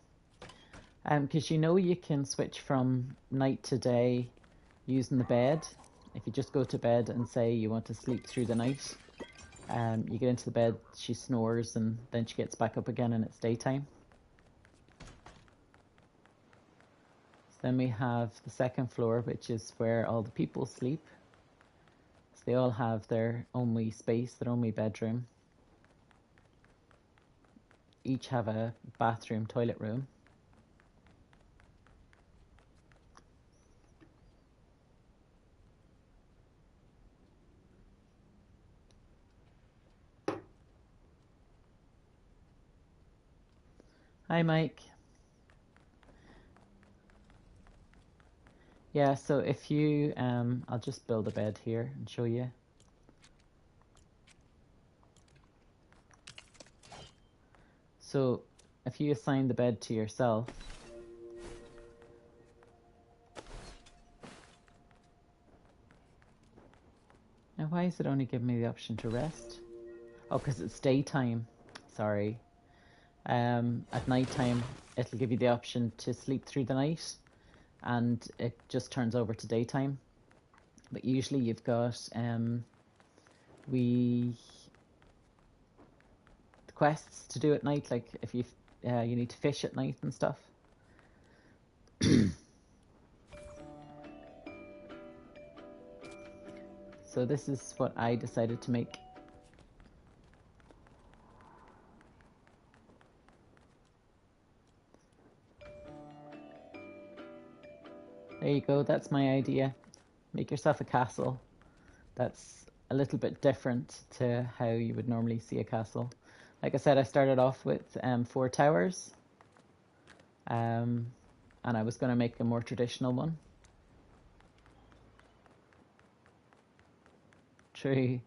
[SPEAKER 1] Because you can switch from night to day using the bed. If you just go to bed and say you want to sleep through the night, you get into the bed, she snores, and then she gets back up again and it's daytime. So then we have the second floor, which is where all the people sleep. So they all have their own wee space, their own wee bedroom. Each have a bathroom, toilet room. Hi, Mike. Yeah, so if you, I'll just build a bed here and show you. So if you assign the bed to yourself, now why is it only giving me the option to rest? Oh, because it's daytime. Sorry. At night time, it'll give you the option to sleep through the night, and it just turns over to daytime. But usually you've got quests to do at night, like if you need to fish at night and stuff. So this is what I decided to make. There you go, that's my idea. Make yourself a castle that's a little bit different to how you would normally see a castle. Like I said, I started off with 4 towers. And I was going to make a more traditional one. True.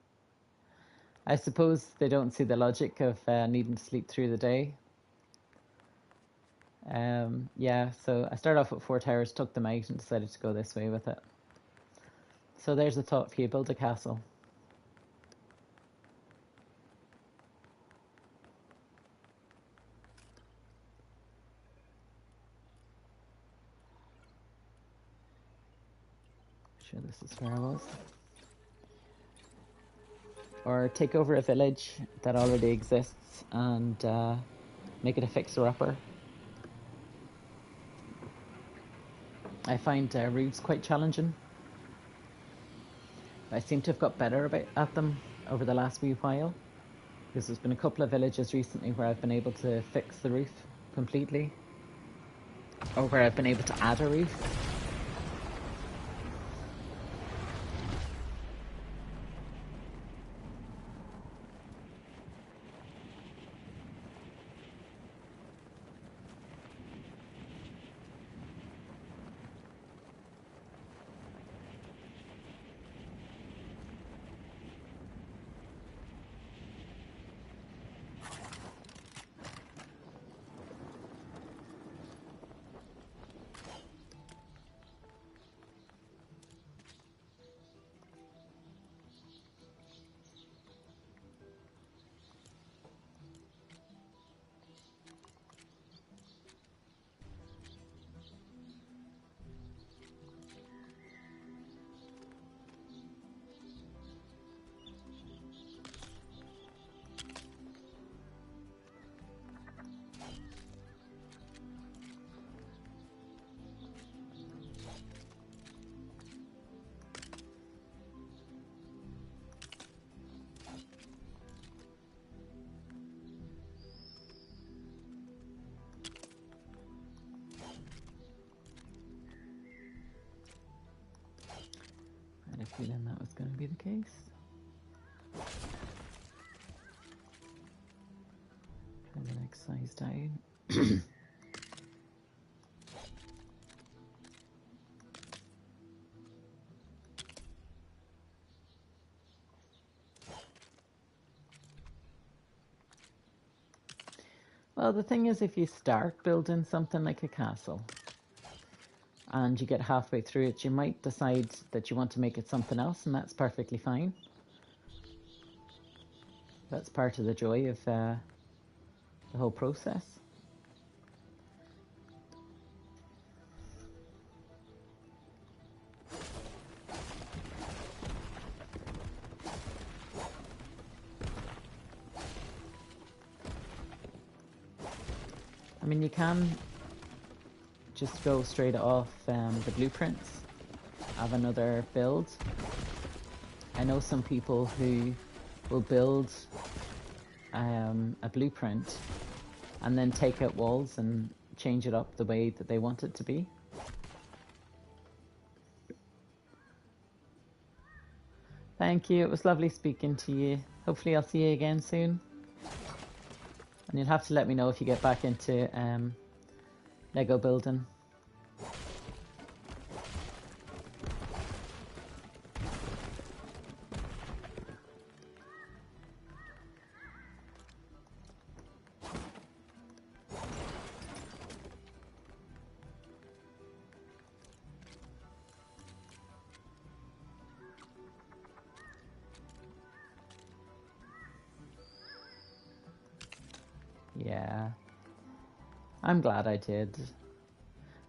[SPEAKER 1] I suppose they don't see the logic of needing to sleep through the day. Yeah, so I started off with 4 towers, took them out, and decided to go this way with it. So there's a thought for you: build a castle. Sure, this is where I was. Or take over a village that already exists and make it a fixer-upper. I find roofs quite challenging. I seem to have got better at them over the last wee while, because there's been a couple of villages recently where I've been able to fix the roof completely, or where I've been able to add a roof. feeling that was going to be the case. Try the next size down. Well, the thing is, if you start building something like a castle and you get halfway through it, you might decide that you want to make it something else, and that's perfectly fine. That's part of the joy of the whole process. I mean, you can just go straight off the blueprints of another build. I know some people who will build a blueprint and then take out walls and change it up the way that they want it to be. Thank you. It was lovely speaking to you. Hopefully I'll see you again soon. And you'll have to let me know if you get back into Lego building. Yeah, I'm glad I did.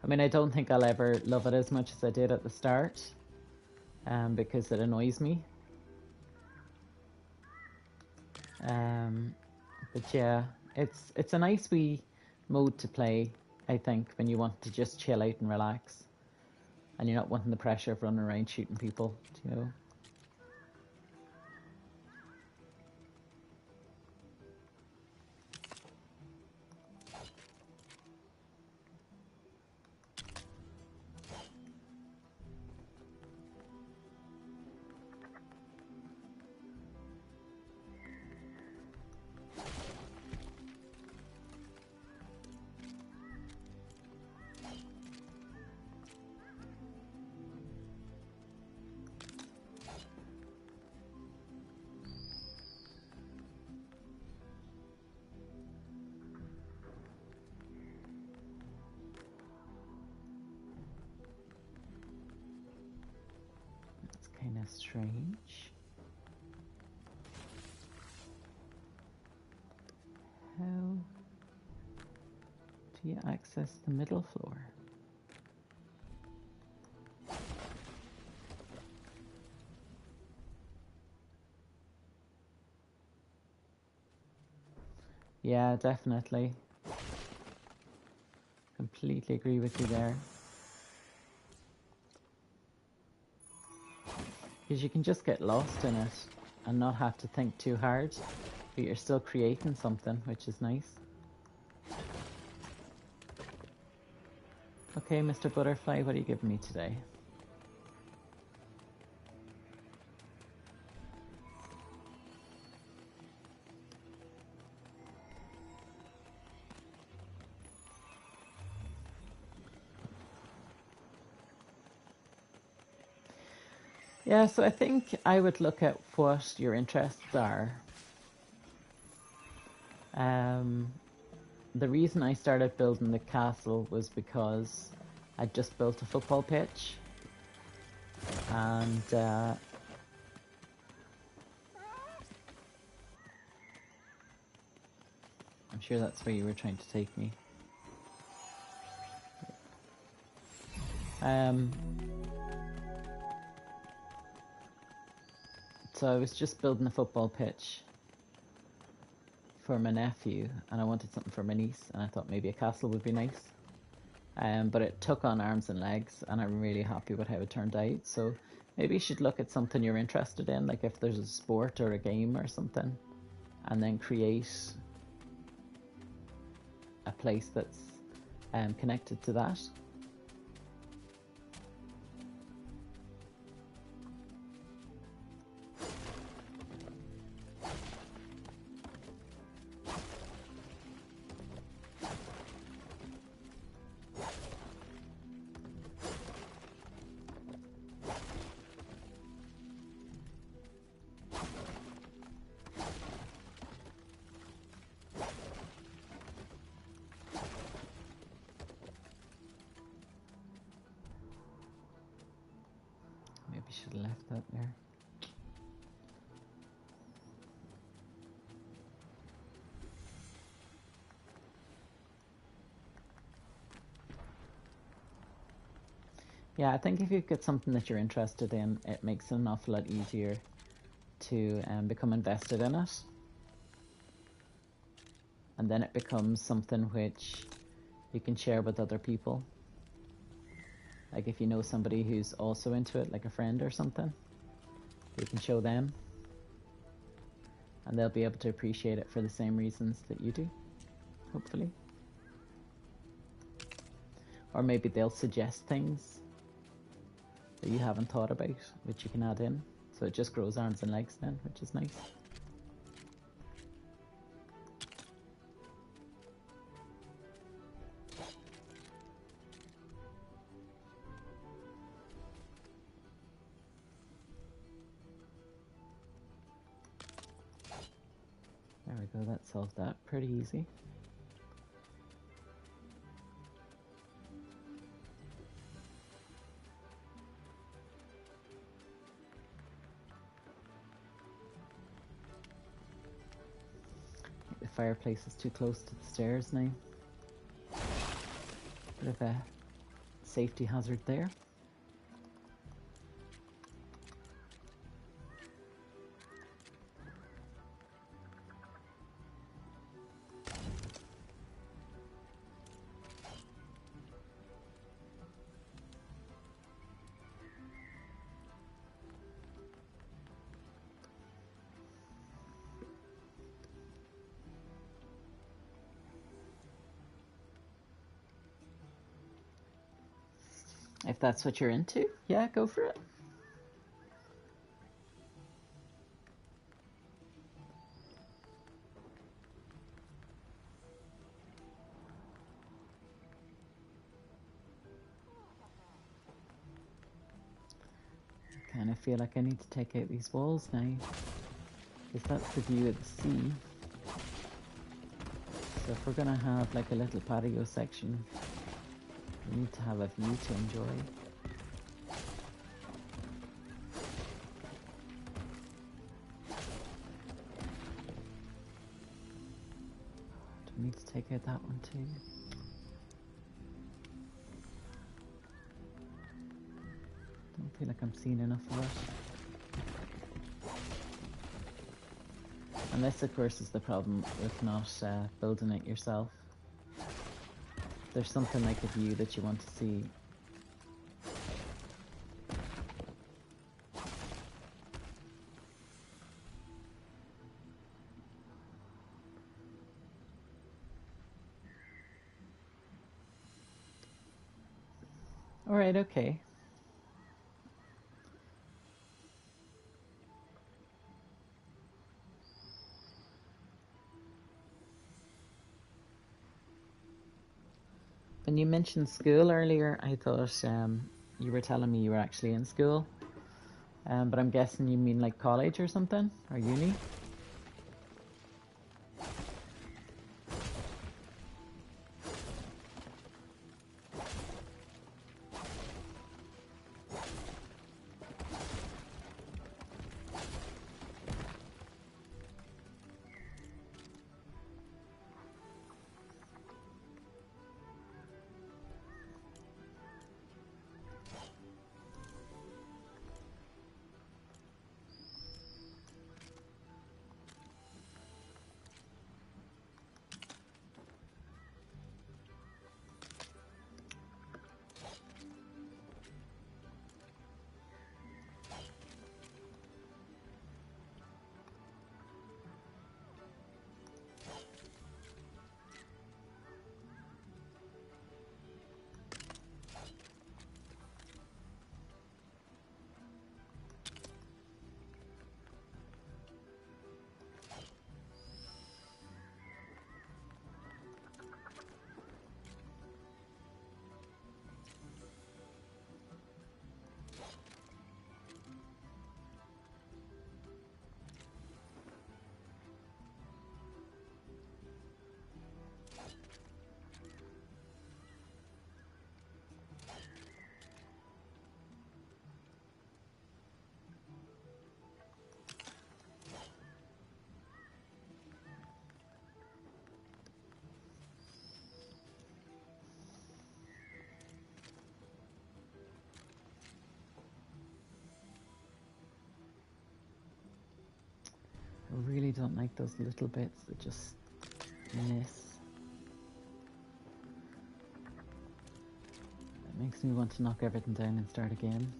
[SPEAKER 1] I mean, I don't think I'll ever love it as much as I did at the start, because it annoys me. But yeah, it's a nice wee mode to play, I think, when you want to just chill out and relax, and you're not wanting the pressure of running around shooting people, you know. Kind of strange. How do you access the middle floor? Yeah, definitely. Completely agree with you there. Because you can just get lost in it and not have to think too hard, but you're still creating something, which is nice. Okay, Mr. Butterfly, what are you giving me today? Yeah, so I think I would look at what your interests are. The reason I started building the castle was because I just built a football pitch, and I'm sure that's where you were trying to take me. So I was just building a football pitch for my nephew, and I wanted something for my niece, and I thought maybe a castle would be nice. But it took on arms and legs, and I'm really happy with how it turned out. So maybe you should look at something you're interested in, like if there's a sport or a game or something, and then create a place that's connected to that. should have left that there. Yeah, I think if you get something that you're interested in, it makes it an awful lot easier to become invested in it. And then it becomes something which you can share with other people. Like if you know somebody who's also into it, like a friend or something, you can show them. And they'll be able to appreciate it for the same reasons that you do, hopefully. Or maybe they'll suggest things that you haven't thought about, which you can add in. So it just grows arms and legs then, which is nice. There we go, that solved that pretty easy. The fireplace is too close to the stairs now. Bit of a safety hazard there. If that's what you're into, yeah, go for it. I kind of feel like I need to take out these walls now, because that's the view of the sea. So if we're going to have like a little patio section, we need to have a view to enjoy. Do we need to take out that one too? Don't feel like I'm seeing enough of it. And this, of course, is the problem with not building it yourself. There's something like a view that you want to see. All right, okay. When you mentioned school earlier, I thought you were telling me you were actually in school. But I'm guessing you mean like college or something, or uni? I really don't like those little bits that just miss. It makes me want to knock everything down and start again.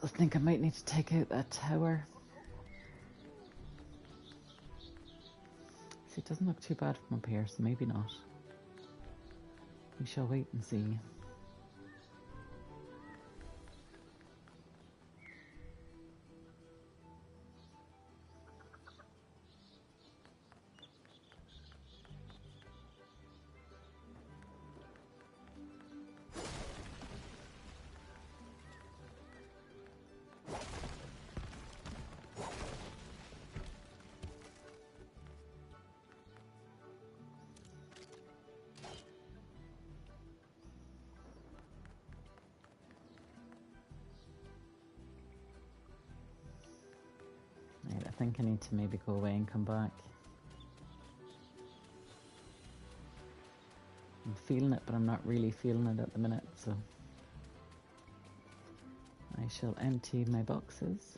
[SPEAKER 1] I think I might need to take out that tower. See, it doesn't look too bad from up here, so maybe not. We shall wait and see. think I need to maybe go away and come back. I'm feeling it, but I'm not really feeling it at the minute, so I shall empty my boxes.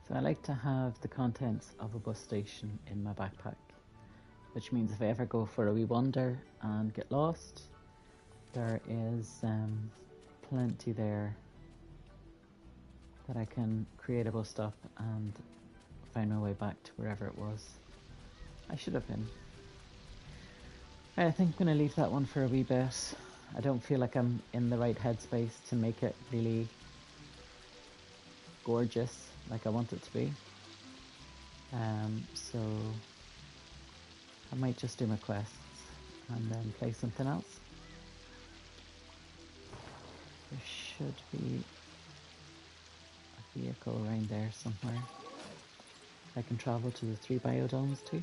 [SPEAKER 1] So I like to have the contents of a bus station in my backpack, which means if I ever go for a wee wander and get lost, there is plenty there that I can create a bus stop and find my way back to wherever it was I should have been. I think I'm going to leave that one for a wee bit. I don't feel like I'm in the right headspace to make it really gorgeous like I want it to be. So I might just do my quests and then play something else. There should be a vehicle around there somewhere. I can travel to the 3 biodomes too.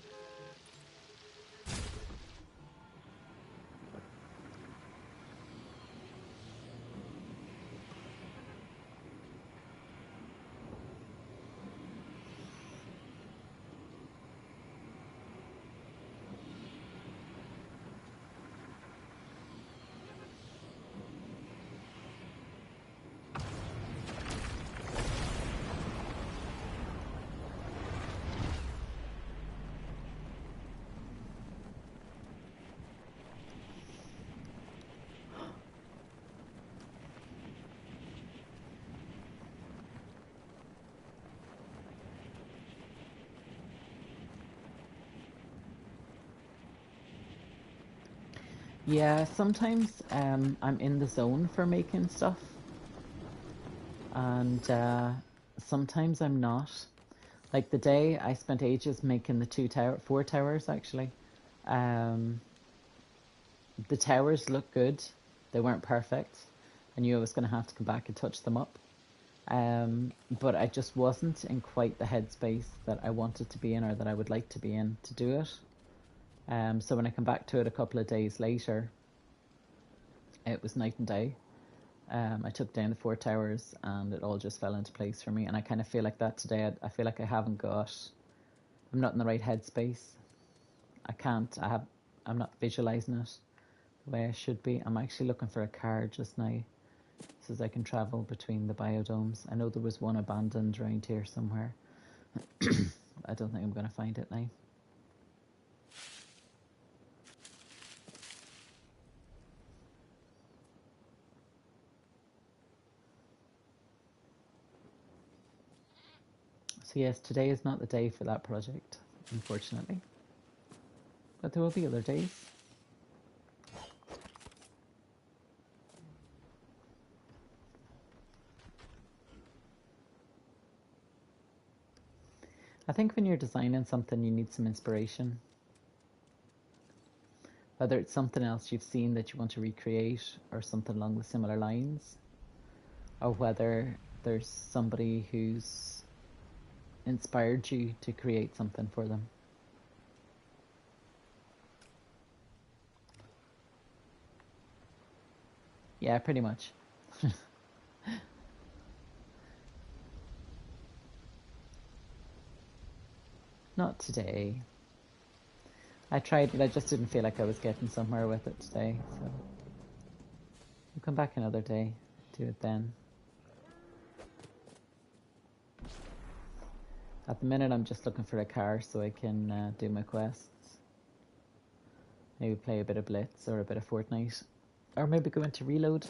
[SPEAKER 1] Yeah, sometimes I'm in the zone for making stuff, and sometimes I'm not. Like the day I spent ages making the 4 towers actually. Um, the towers look good. They weren't perfect. I knew I was going to have to come back and touch them up. But I just wasn't in quite the headspace that I wanted to be in or that I would like to be in to do it. So when I come back to it a couple of days later, it was night and day. I took down the 4 towers and it all just fell into place for me. And I kind of feel like that today. I feel like I'm not in the right headspace. I can't. I'm not visualizing it the way I should be. I'm actually looking for a car just now, so as I can travel between the biodomes. I know there was one abandoned around here somewhere. I don't think I'm going to find it now. So yes, today is not the day for that project, unfortunately. But there will be other days. I think when you're designing something, you need some inspiration. Whether it's something else you've seen that you want to recreate or something along the similar lines, or whether there's somebody who's inspired you to create something for them. Yeah, pretty much. Not today. I tried, but I just didn't feel like I was getting somewhere with it today, so we'll come back another day, do it then. At the minute, I'm just looking for a car so I can do my quests. Maybe play a bit of Blitz or a bit of Fortnite, or maybe go into Reload.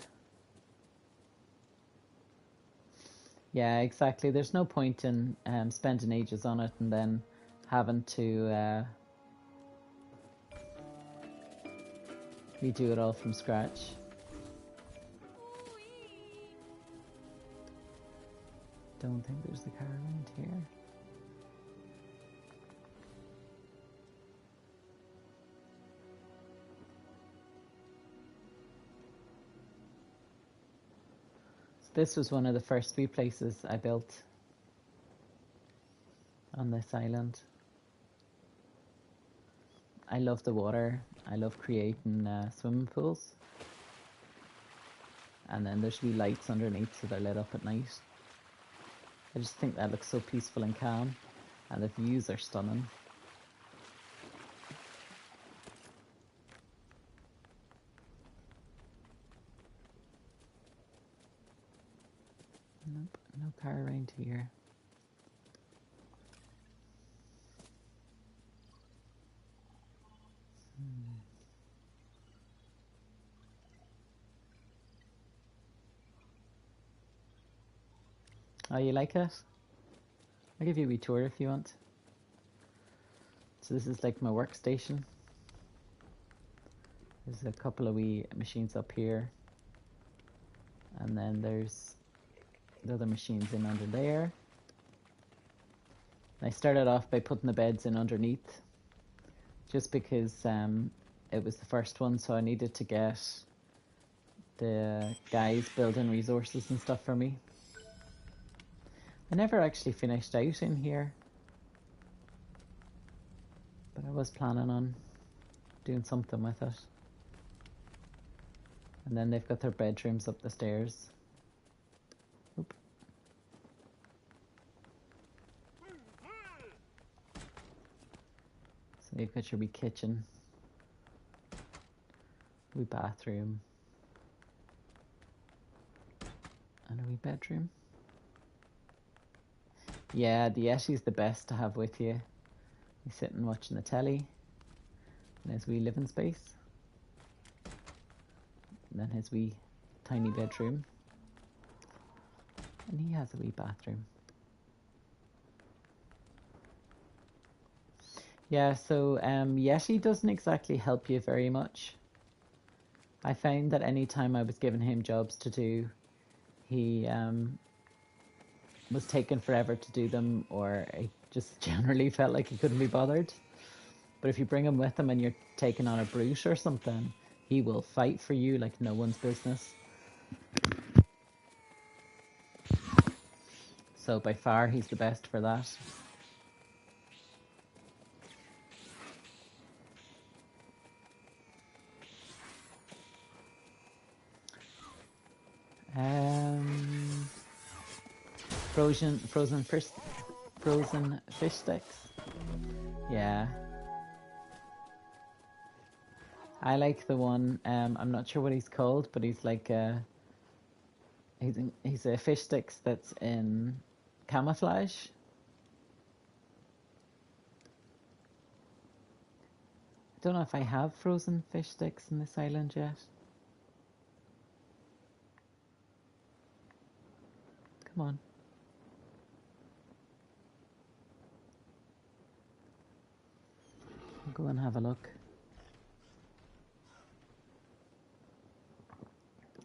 [SPEAKER 1] Yeah, exactly. There's no point in spending ages on it and then having to redo it all from scratch. Don't think there's a car around here. So this was one of the first few places I built on this island. I love the water. I love creating swimming pools. And then there's wee lights underneath so they're lit up at night. I just think that looks so peaceful and calm, and the views are stunning. Nope, no car around here. Oh, you like it? I'll give you a wee tour if you want. So this is like my workstation. There's a couple of wee machines up here. And then there's the other machines in under there. And I started off by putting the beds in underneath, just because it was the first one, so I needed to get the guys building resources and stuff for me. I never actually finished out in here, but I was planning on doing something with it. And then they've got their bedrooms up the stairs. Oop. So you've got your wee kitchen, wee bathroom, and a wee bedroom. Yeah, the Yeti's the best to have with you. He's sitting watching the telly in his wee living space. And then his wee tiny bedroom. And he has a wee bathroom. Yeah, so Yeti doesn't exactly help you very much. I found that any time I was giving him jobs to do, he was taking forever to do them, or I just generally felt like he couldn't be bothered. But if you bring him with him and you're taking on a brute or something, he will fight for you like no one's business. So by far, he's the best for that. Frozen fish sticks. Yeah. I like the one. I'm not sure what he's called, but he's like he's a fish sticks that's in camouflage. I don't know if I have frozen fish sticks in this island yet. Come on. I'll go and have a look.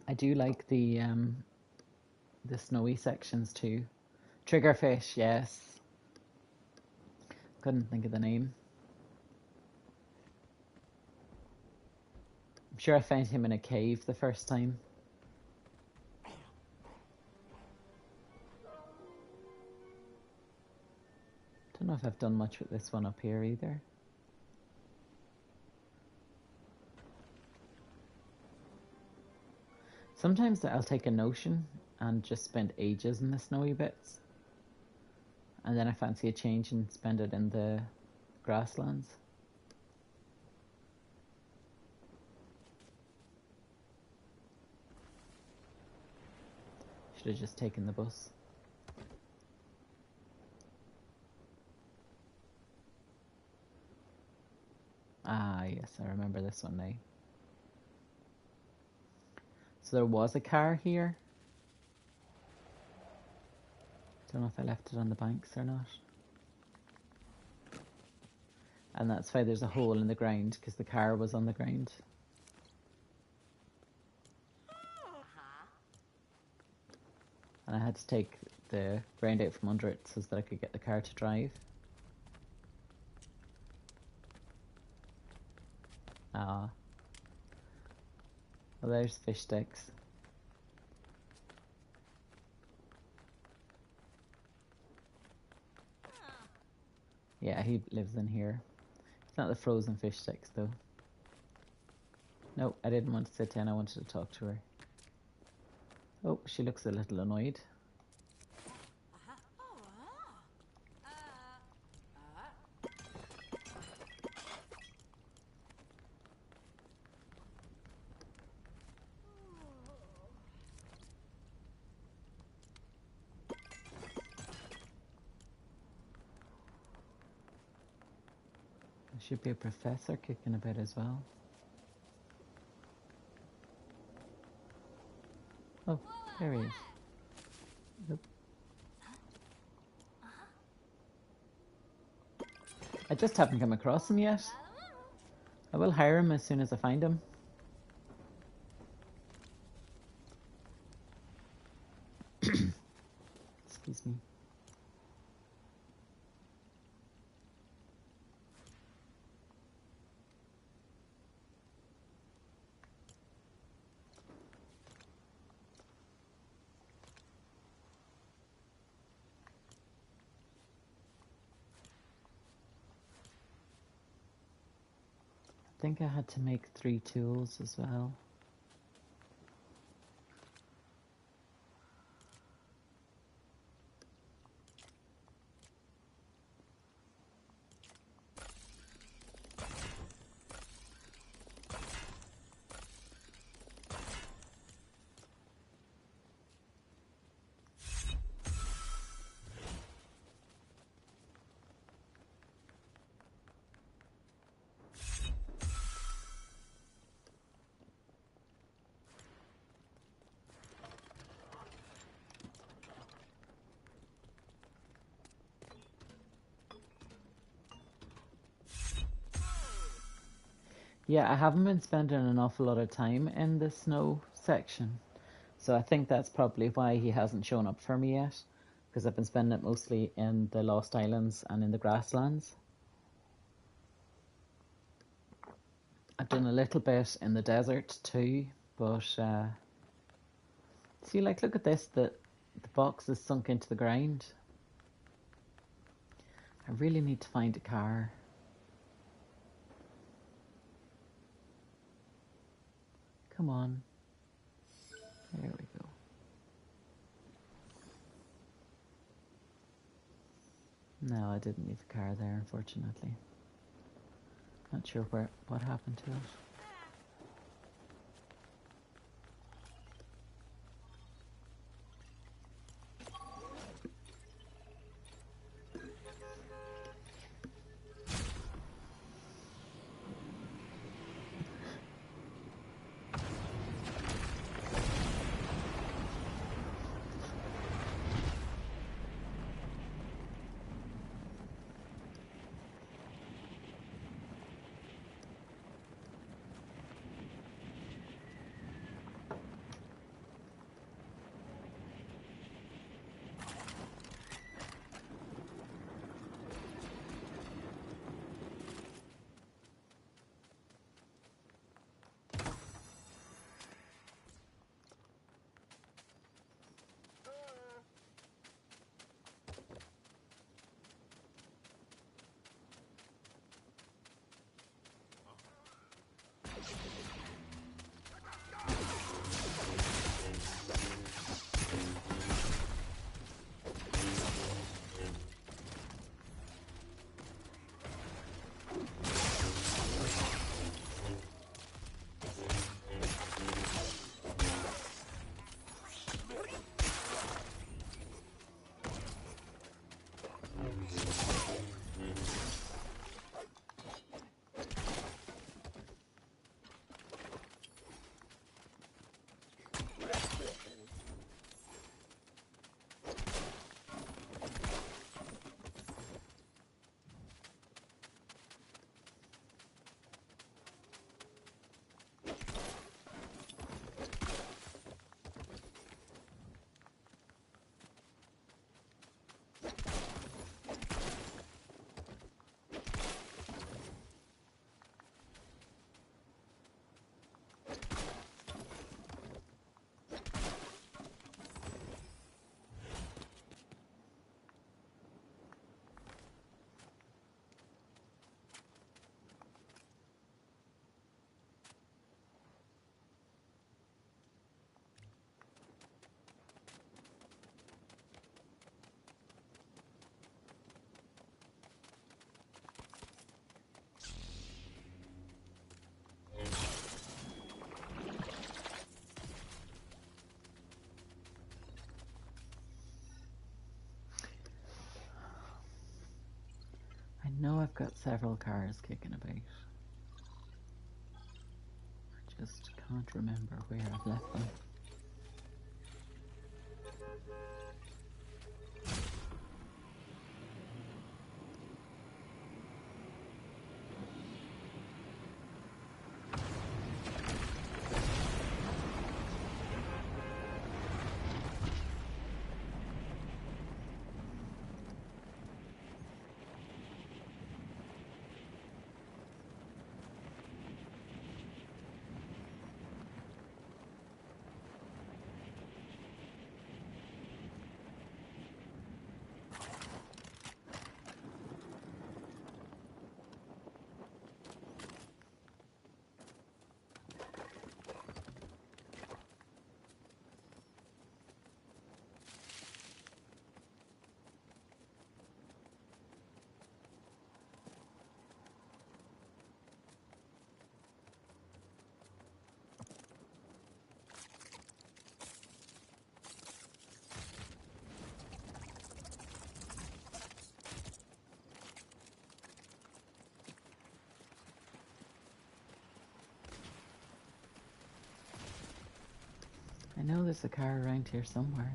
[SPEAKER 1] I do like the snowy sections too. Triggerfish, yes. Couldn't think of the name. I'm sure I found him in a cave the first time. Don't know if I've done much with this one up here either. Sometimes I'll take a notion and just spend ages in the snowy bits. And then I fancy a change and spend it in the grasslands. Should have just taken the bus. Ah, yes, I remember this one now. So there was a car here. Don't know if I left it on the banks or not. And that's why there's a hole in the ground, because the car was on the ground. And I had to take the ground out from under it so that I could get the car to drive. Ah. Well, there's fish sticks. Yeah, he lives in here. It's not the frozen fish sticks, though. No, I didn't want to sit down. I wanted to talk to her. Oh, she looks a little annoyed. There should be a professor kicking about as well. Oh, there he is. Nope. I just haven't come across him yet. I will hire him as soon as I find him. Excuse me. I think I had to make 3 tools as well. Yeah, I haven't been spending an awful lot of time in the snow section. So I think that's probably why he hasn't shown up for me yet. Because I've been spending it mostly in the Lost Islands and in the grasslands. I've done a little bit in the desert too, but see, like, look at this, the box is sunk into the ground. I really need to find a car. Come on. There we go. No, I didn't leave a car there, unfortunately. Not sure what happened to it. know I've got several cars kicking about. I just can't remember where I've left them. I know there's a car around here somewhere.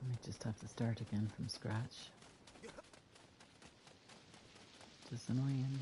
[SPEAKER 1] I might just have to start again from scratch. Just annoying.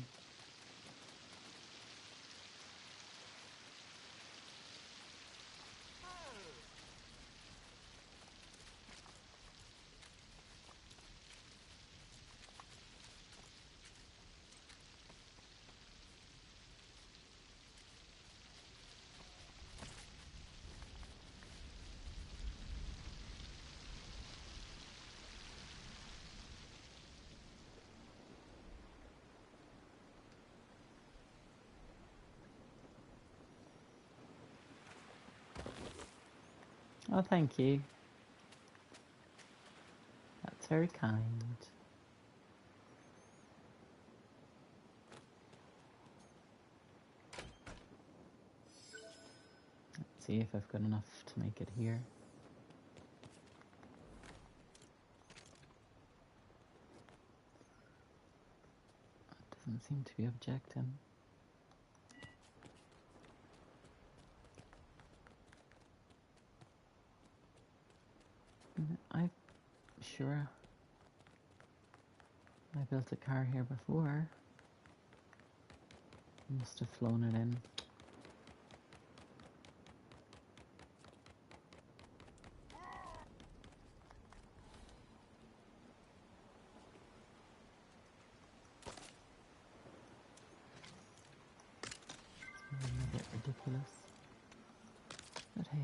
[SPEAKER 1] Oh, thank you. That's very kind. Let's see if I've got enough to make it here. It doesn't seem to be objecting. I'm sure I built a car here before. Must have flown it in. It's a bit ridiculous. But hey.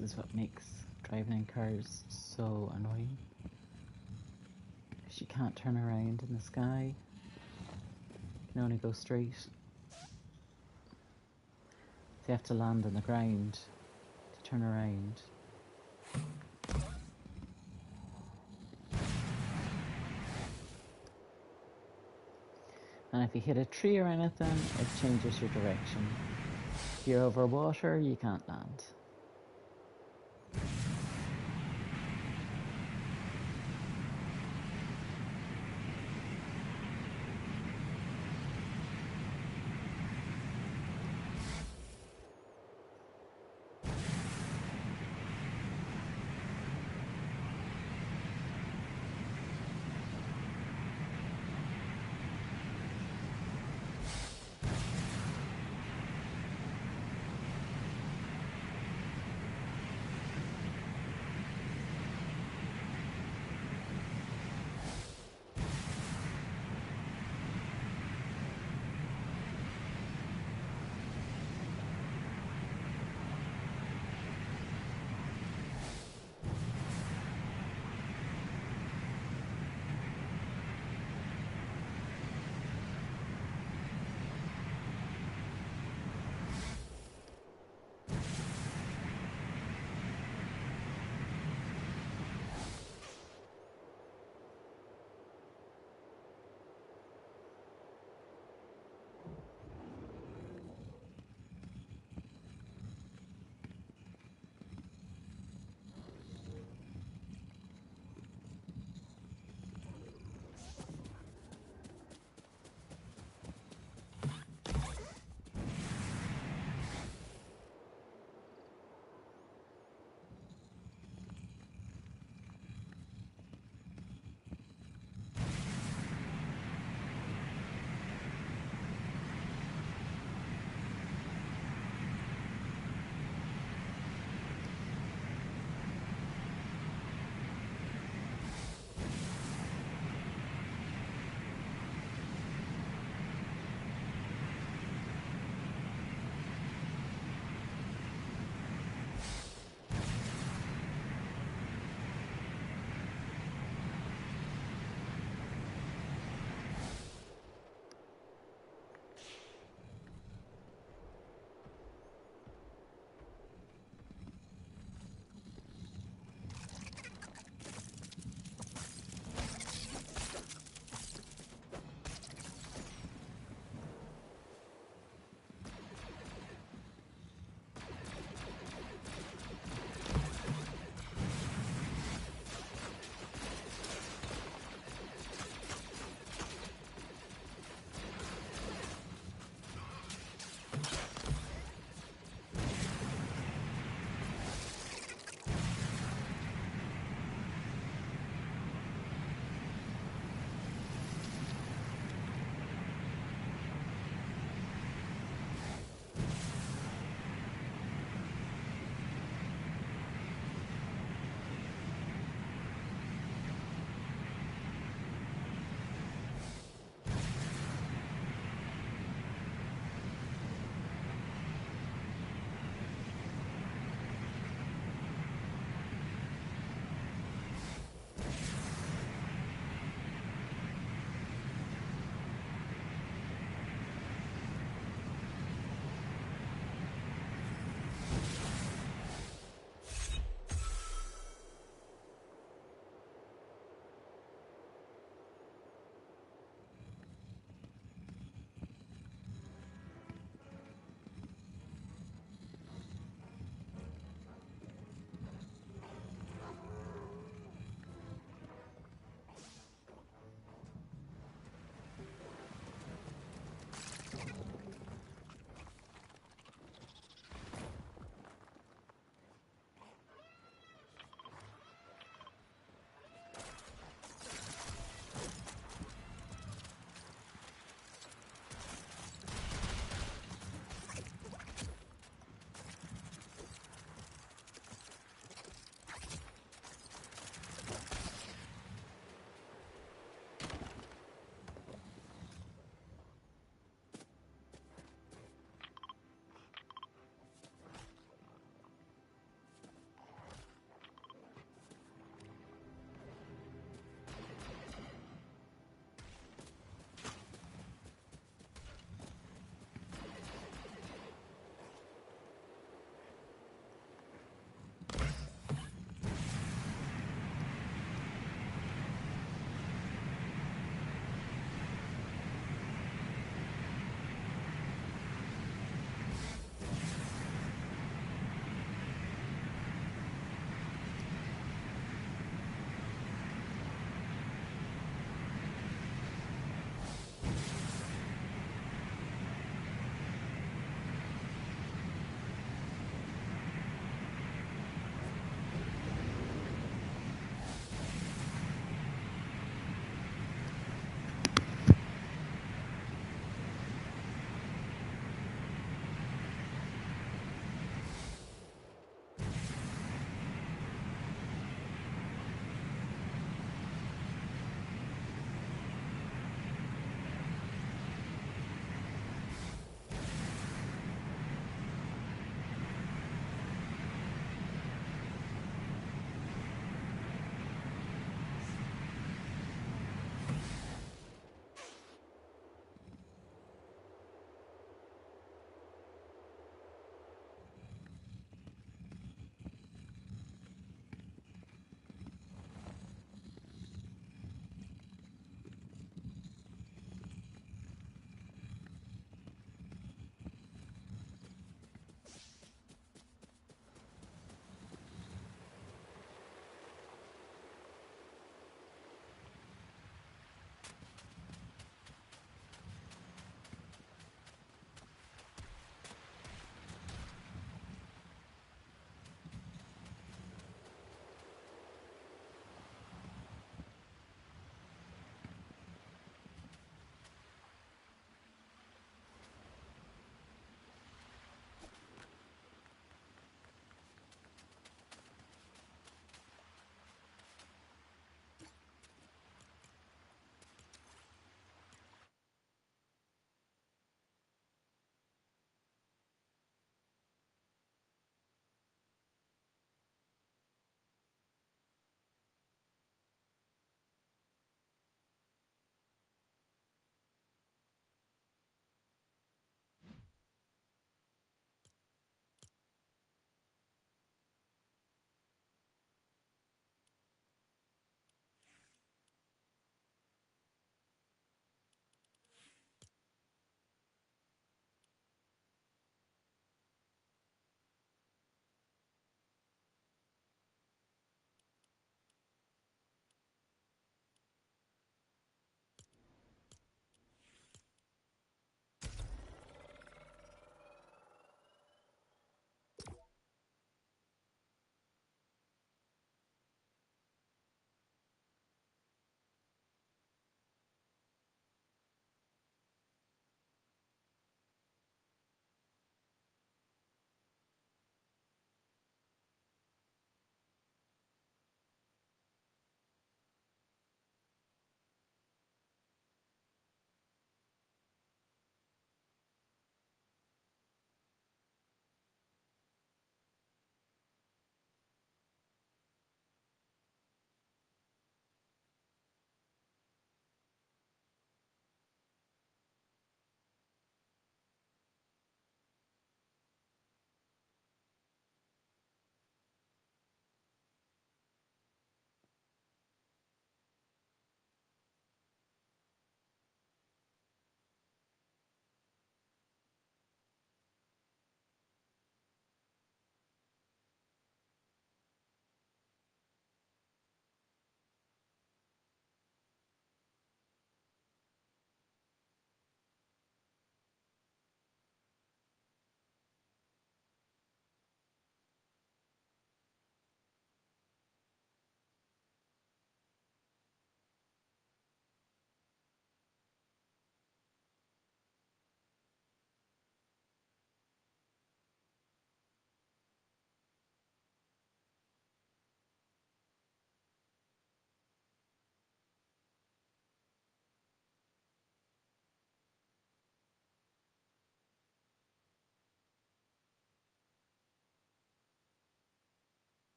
[SPEAKER 1] This is what makes driving in cars so annoying. Because you can't turn around in the sky. You can only go straight. So you have to land on the ground to turn around. And if you hit a tree or anything, it changes your direction. If you're over water, you can't land.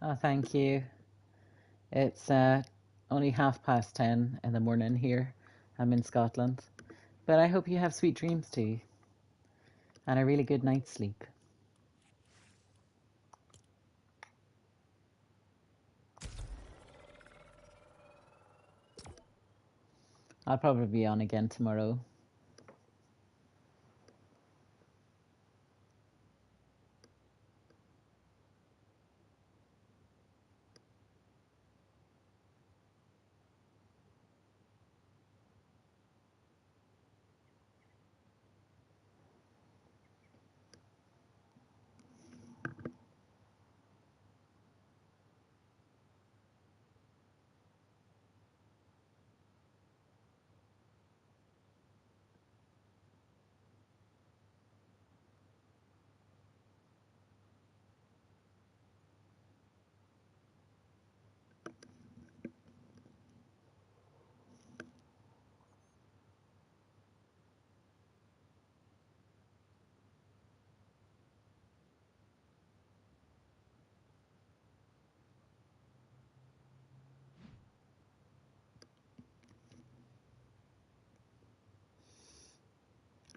[SPEAKER 1] Oh, thank you. It's only 10:30 in the morning here. I'm in Scotland. But I hope you have sweet dreams too and a really good night's sleep. I'll probably be on again tomorrow.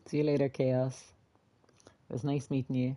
[SPEAKER 1] See you later, Chaos. It was nice meeting you.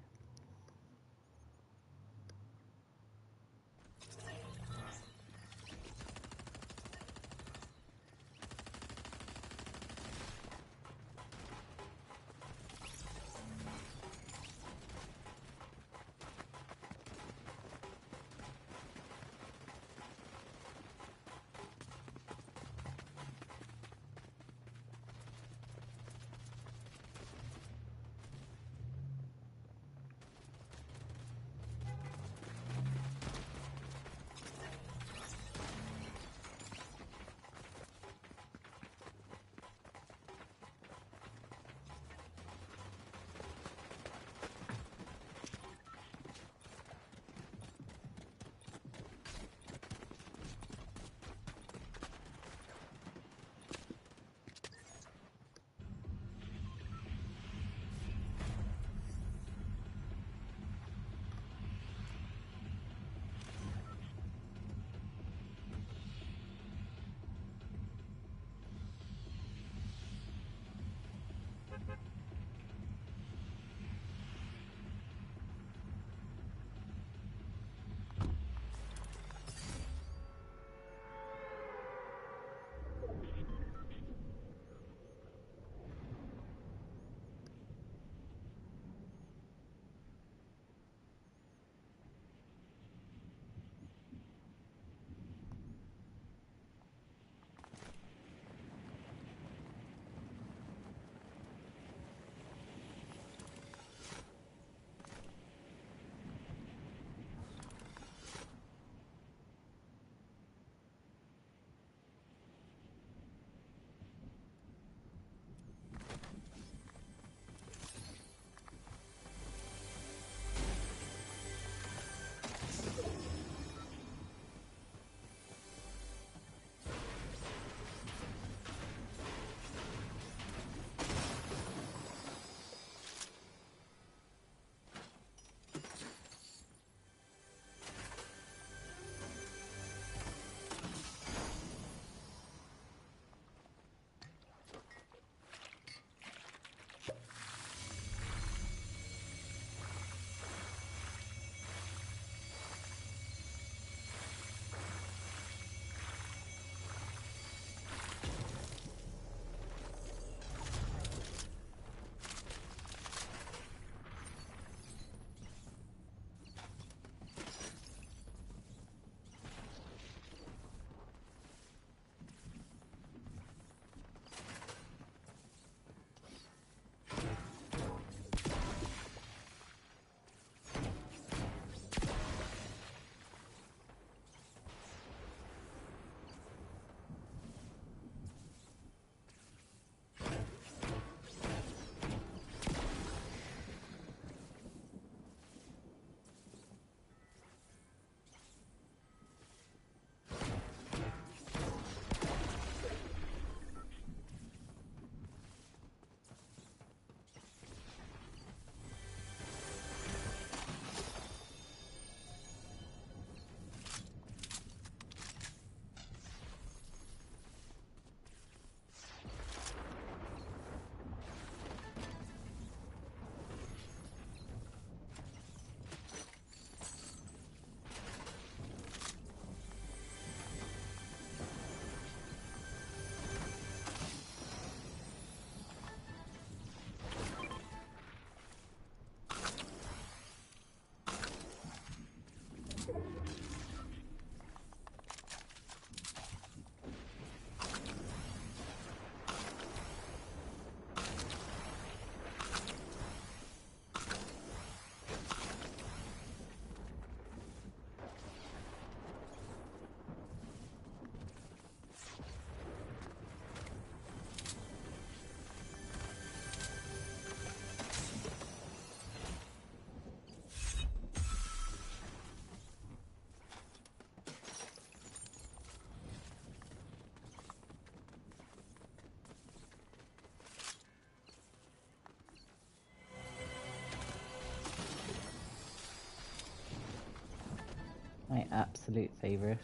[SPEAKER 1] My absolute favourite,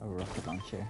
[SPEAKER 1] a rocket launcher.